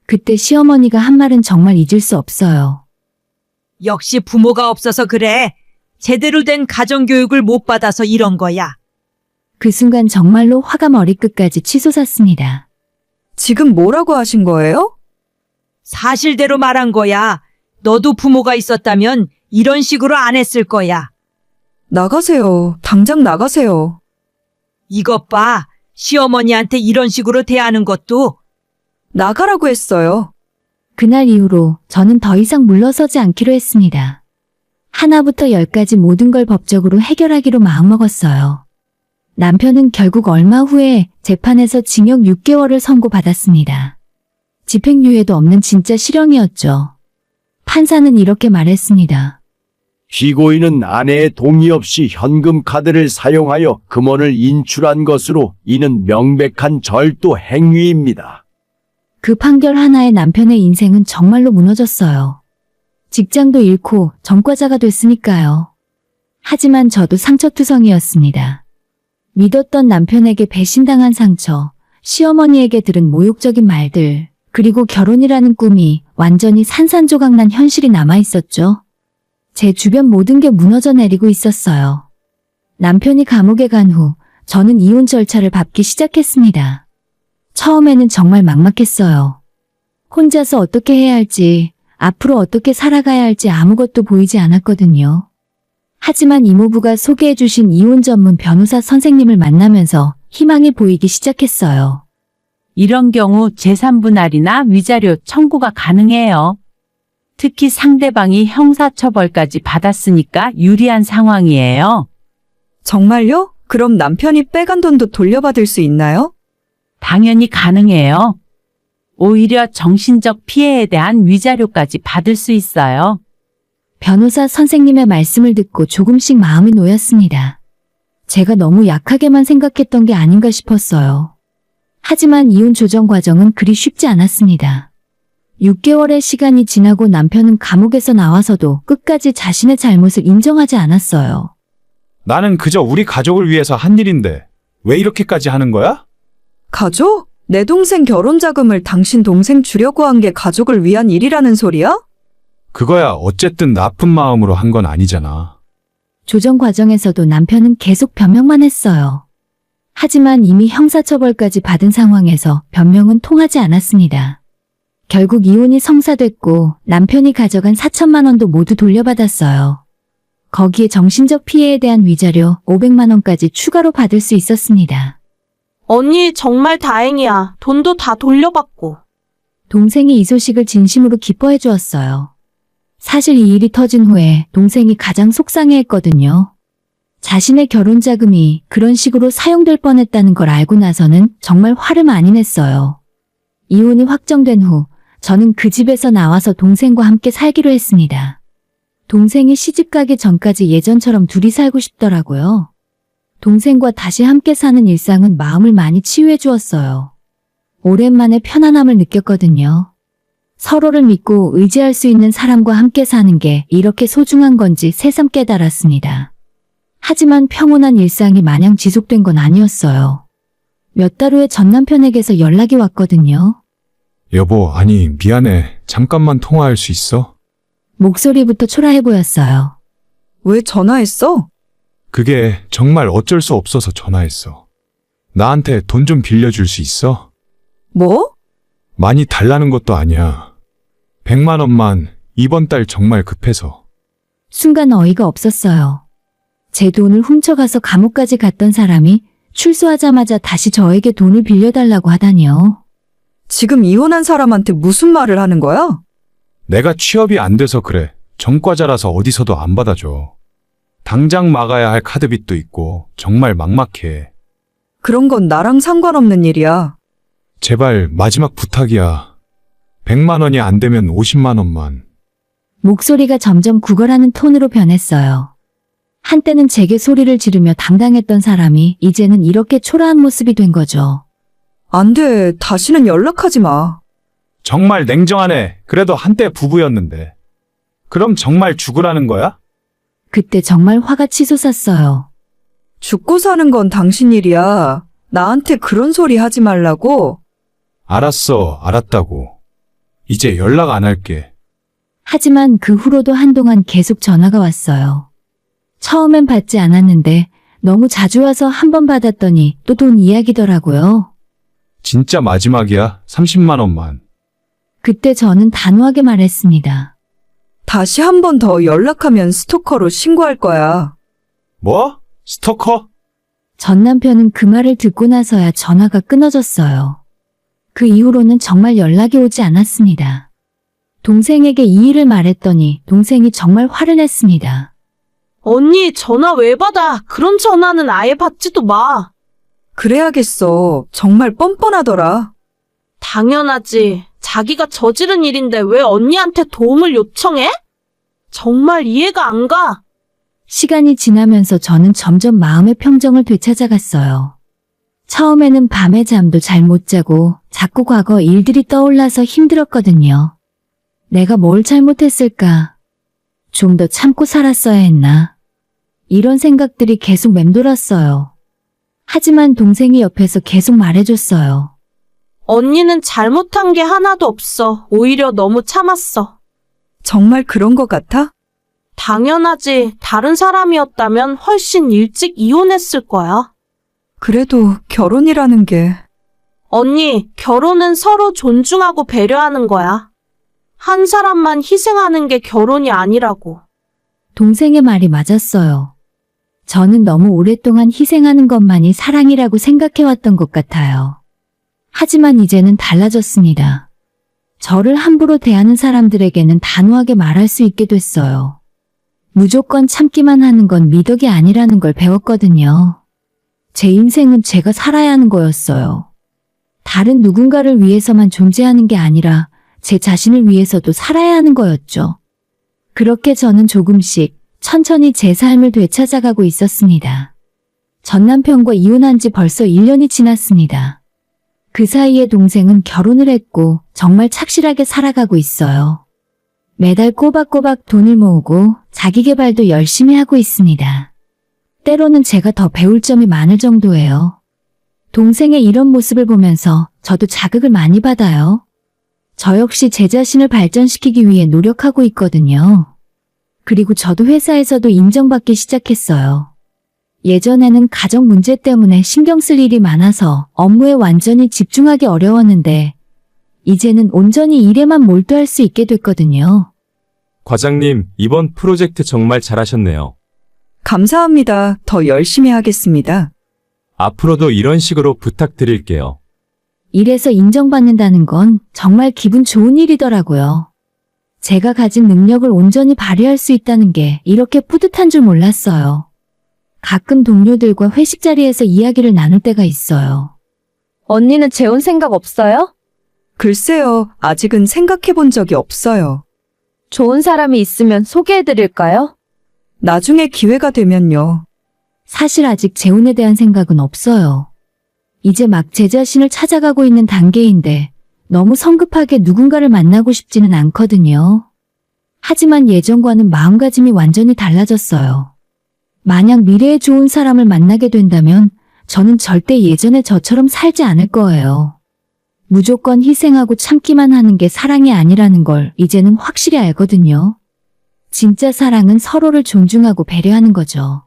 그때 시어머니가 한 말은 정말 잊을 수 없어요. 역시 부모가 없어서 그래. 제대로 된 가정교육을 못 받아서 이런 거야. 그 순간 정말로 화가 머리끝까지 치솟았습니다. 지금 뭐라고 하신 거예요? 사실대로 말한 거야. 너도 부모가 있었다면 이런 식으로 안 했을 거야. 나가세요. 당장 나가세요. 이것 봐. 시어머니한테 이런 식으로 대하는 것도. 나가라고 했어요. 그날 이후로 저는 더 이상 물러서지 않기로 했습니다. 하나부터 열까지 모든 걸 법적으로 해결하기로 마음먹었어요. 남편은 결국 얼마 후에 재판에서 징역 6개월을 선고받았습니다. 집행유예도 없는 진짜 실형이었죠. 판사는 이렇게 말했습니다. 피고인은 아내의 동의 없이 현금 카드를 사용하여 금원을 인출한 것으로 이는 명백한 절도 행위입니다. 그 판결 하나에 남편의 인생은 정말로 무너졌어요. 직장도 잃고 전과자가 됐으니까요. 하지만 저도 상처투성이었습니다. 믿었던 남편에게 배신당한 상처, 시어머니에게 들은 모욕적인 말들, 그리고 결혼이라는 꿈이 완전히 산산조각난 현실이 남아있었죠. 제 주변 모든 게 무너져 내리고 있었어요. 남편이 감옥에 간 후 저는 이혼 절차를 밟기 시작했습니다. 처음에는 정말 막막했어요. 혼자서 어떻게 해야 할지, 앞으로 어떻게 살아가야 할지 아무것도 보이지 않았거든요. 하지만 이모부가 소개해주신 이혼 전문 변호사 선생님을 만나면서 희망이 보이기 시작했어요. 이런 경우 제3분할이나 위자료 청구가 가능해요. 특히 상대방이 형사처벌까지 받았으니까 유리한 상황이에요. 정말요? 그럼 남편이 빼간 돈도 돌려받을 수 있나요? 당연히 가능해요. 오히려 정신적 피해에 대한 위자료까지 받을 수 있어요. 변호사 선생님의 말씀을 듣고 조금씩 마음이 놓였습니다. 제가 너무 약하게만 생각했던 게 아닌가 싶었어요. 하지만 이혼 조정 과정은 그리 쉽지 않았습니다. 6개월의 시간이 지나고 남편은 감옥에서 나와서도 끝까지 자신의 잘못을 인정하지 않았어요. 나는 그저 우리 가족을 위해서 한 일인데 왜 이렇게까지 하는 거야? 가족? 내 동생 결혼 자금을 당신 동생 주려고 한 게 가족을 위한 일이라는 소리야? 그거야 어쨌든 나쁜 마음으로 한 건 아니잖아. 조정 과정에서도 남편은 계속 변명만 했어요. 하지만 이미 형사처벌까지 받은 상황에서 변명은 통하지 않았습니다. 결국 이혼이 성사됐고 남편이 가져간 4천만 원도 모두 돌려받았어요. 거기에 정신적 피해에 대한 위자료 500만 원까지 추가로 받을 수 있었습니다. 언니 정말 다행이야. 돈도 다 돌려받고. 동생이 이 소식을 진심으로 기뻐해 주었어요. 사실 이 일이 터진 후에 동생이 가장 속상해했거든요. 자신의 결혼 자금이 그런 식으로 사용될 뻔했다는 걸 알고 나서는 정말 화를 많이 냈어요. 이혼이 확정된 후 저는 그 집에서 나와서 동생과 함께 살기로 했습니다. 동생이 시집 가기 전까지 예전처럼 둘이 살고 싶더라고요. 동생과 다시 함께 사는 일상은 마음을 많이 치유해 주었어요. 오랜만에 편안함을 느꼈거든요. 서로를 믿고 의지할 수 있는 사람과 함께 사는 게 이렇게 소중한 건지 새삼 깨달았습니다. 하지만 평온한 일상이 마냥 지속된 건 아니었어요. 몇 달 후에 전 남편에게서 연락이 왔거든요. 여보, 아니 미안해. 잠깐만 통화할 수 있어? 목소리부터 초라해 보였어요. 왜 전화했어? 그게 정말 어쩔 수 없어서 전화했어. 나한테 돈 좀 빌려줄 수 있어? 뭐? 많이 달라는 것도 아니야. 100만 원만 이번 달 정말 급해서. 순간 어이가 없었어요. 제 돈을 훔쳐가서 감옥까지 갔던 사람이 출소하자마자 다시 저에게 돈을 빌려달라고 하다니요. 지금 이혼한 사람한테 무슨 말을 하는 거야? 내가 취업이 안 돼서 그래. 전과자라서 어디서도 안 받아줘. 당장 막아야 할 카드빚도 있고 정말 막막해. 그런 건 나랑 상관없는 일이야. 제발 마지막 부탁이야. 100만 원이 안 되면 50만 원만. 목소리가 점점 구걸하는 톤으로 변했어요. 한때는 제게 소리를 지르며 당당했던 사람이 이제는 이렇게 초라한 모습이 된 거죠. 안 돼. 다시는 연락하지 마. 정말 냉정하네. 그래도 한때 부부였는데. 그럼 정말 죽으라는 거야? 그때 정말 화가 치솟았어요. 죽고 사는 건 당신 일이야. 나한테 그런 소리 하지 말라고. 알았어, 알았다고. 이제 연락 안 할게. 하지만 그 후로도 한동안 계속 전화가 왔어요. 처음엔 받지 않았는데 너무 자주 와서 한 번 받았더니 또 돈 이야기더라고요. 진짜 마지막이야. 30만 원만. 그때 저는 단호하게 말했습니다. 다시 한 번 더 연락하면 스토커로 신고할 거야. 뭐? 스토커? 전 남편은 그 말을 듣고 나서야 전화가 끊어졌어요. 그 이후로는 정말 연락이 오지 않았습니다. 동생에게 이 일을 말했더니 동생이 정말 화를 냈습니다. 언니 전화 왜 받아? 그런 전화는 아예 받지도 마. 그래야겠어. 정말 뻔뻔하더라. 당연하지. 자기가 저지른 일인데 왜 언니한테 도움을 요청해? 정말 이해가 안 가. 시간이 지나면서 저는 점점 마음의 평정을 되찾아갔어요. 처음에는 밤에 잠도 잘 못 자고 자꾸 과거 일들이 떠올라서 힘들었거든요. 내가 뭘 잘못했을까? 좀 더 참고 살았어야 했나? 이런 생각들이 계속 맴돌았어요. 하지만 동생이 옆에서 계속 말해줬어요. 언니는 잘못한 게 하나도 없어. 오히려 너무 참았어. 정말 그런 것 같아? 당연하지. 다른 사람이었다면 훨씬 일찍 이혼했을 거야. 그래도 결혼이라는 게. 언니, 결혼은 서로 존중하고 배려하는 거야. 한 사람만 희생하는 게 결혼이 아니라고. 동생의 말이 맞았어요. 저는 너무 오랫동안 희생하는 것만이 사랑이라고 생각해왔던 것 같아요. 하지만 이제는 달라졌습니다. 저를 함부로 대하는 사람들에게는 단호하게 말할 수 있게 됐어요. 무조건 참기만 하는 건 미덕이 아니라는 걸 배웠거든요. 제 인생은 제가 살아야 하는 거였어요. 다른 누군가를 위해서만 존재하는 게 아니라 제 자신을 위해서도 살아야 하는 거였죠. 그렇게 저는 조금씩 천천히 제 삶을 되찾아가고 있었습니다. 전 남편과 이혼한 지 벌써 1년이 지났습니다. 그 사이에 동생은 결혼을 했고 정말 착실하게 살아가고 있어요. 매달 꼬박꼬박 돈을 모으고 자기 개발도 열심히 하고 있습니다. 때로는 제가 더 배울 점이 많을 정도예요. 동생의 이런 모습을 보면서 저도 자극을 많이 받아요. 저 역시 제 자신을 발전시키기 위해 노력하고 있거든요. 그리고 저도 회사에서도 인정받기 시작했어요. 예전에는 가정 문제 때문에 신경 쓸 일이 많아서 업무에 완전히 집중하기 어려웠는데 이제는 온전히 일에만 몰두할 수 있게 됐거든요. 과장님, 이번 프로젝트 정말 잘하셨네요. 감사합니다. 더 열심히 하겠습니다. 앞으로도 이런 식으로 부탁드릴게요. 일에서 인정받는다는 건 정말 기분 좋은 일이더라고요. 제가 가진 능력을 온전히 발휘할 수 있다는 게 이렇게 뿌듯한 줄 몰랐어요. 가끔 동료들과 회식 자리에서 이야기를 나눌 때가 있어요. 언니는 재혼 생각 없어요? 글쎄요, 아직은 생각해 본 적이 없어요. 좋은 사람이 있으면 소개해 드릴까요? 나중에 기회가 되면요. 사실 아직 재혼에 대한 생각은 없어요. 이제 막 제 자신을 찾아가고 있는 단계인데 너무 성급하게 누군가를 만나고 싶지는 않거든요. 하지만 예전과는 마음가짐이 완전히 달라졌어요. 만약 미래에 좋은 사람을 만나게 된다면 저는 절대 예전의 저처럼 살지 않을 거예요. 무조건 희생하고 참기만 하는 게 사랑이 아니라는 걸 이제는 확실히 알거든요. 진짜 사랑은 서로를 존중하고 배려하는 거죠.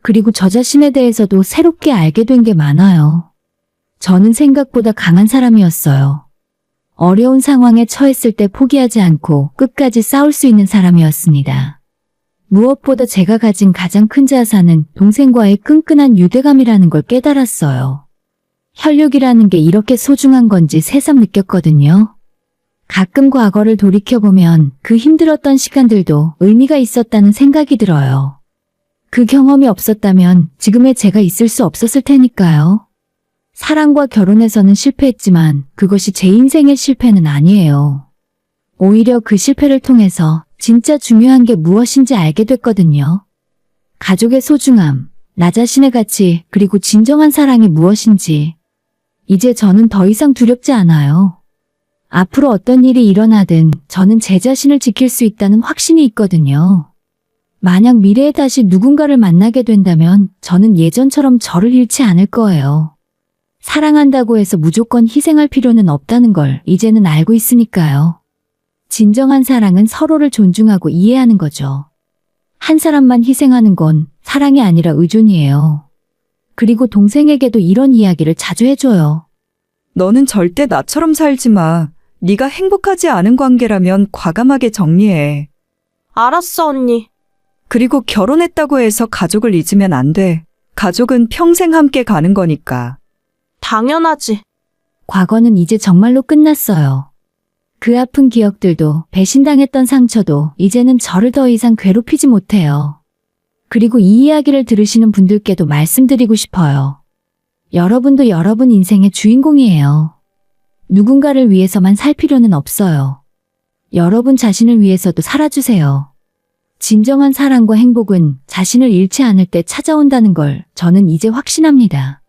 그리고 저 자신에 대해서도 새롭게 알게 된 게 많아요. 저는 생각보다 강한 사람이었어요. 어려운 상황에 처했을 때 포기하지 않고 끝까지 싸울 수 있는 사람이었습니다. 무엇보다 제가 가진 가장 큰 자산은 동생과의 끈끈한 유대감이라는 걸 깨달았어요. 혈육이라는 게 이렇게 소중한 건지 새삼 느꼈거든요. 가끔 과거를 돌이켜보면 그 힘들었던 시간들도 의미가 있었다는 생각이 들어요. 그 경험이 없었다면 지금의 제가 있을 수 없었을 테니까요. 사랑과 결혼에서는 실패했지만 그것이 제 인생의 실패는 아니에요. 오히려 그 실패를 통해서 진짜 중요한 게 무엇인지 알게 됐거든요. 가족의 소중함, 나 자신의 가치, 그리고 진정한 사랑이 무엇인지. 이제 저는 더 이상 두렵지 않아요. 앞으로 어떤 일이 일어나든 저는 제 자신을 지킬 수 있다는 확신이 있거든요. 만약 미래에 다시 누군가를 만나게 된다면 저는 예전처럼 저를 잃지 않을 거예요. 사랑한다고 해서 무조건 희생할 필요는 없다는 걸 이제는 알고 있으니까요. 진정한 사랑은 서로를 존중하고 이해하는 거죠. 한 사람만 희생하는 건 사랑이 아니라 의존이에요. 그리고 동생에게도 이런 이야기를 자주 해줘요. 너는 절대 나처럼 살지 마. 네가 행복하지 않은 관계라면 과감하게 정리해. 알았어, 언니. 그리고 결혼했다고 해서 가족을 잊으면 안 돼. 가족은 평생 함께 가는 거니까. 당연하지. 과거는 이제 정말로 끝났어요. 그 아픈 기억들도 배신당했던 상처도 이제는 저를 더 이상 괴롭히지 못해요. 그리고 이 이야기를 들으시는 분들께도 말씀드리고 싶어요. 여러분도 여러분 인생의 주인공이에요. 누군가를 위해서만 살 필요는 없어요. 여러분 자신을 위해서도 살아주세요. 진정한 사랑과 행복은 자신을 잃지 않을 때 찾아온다는 걸 저는 이제 확신합니다.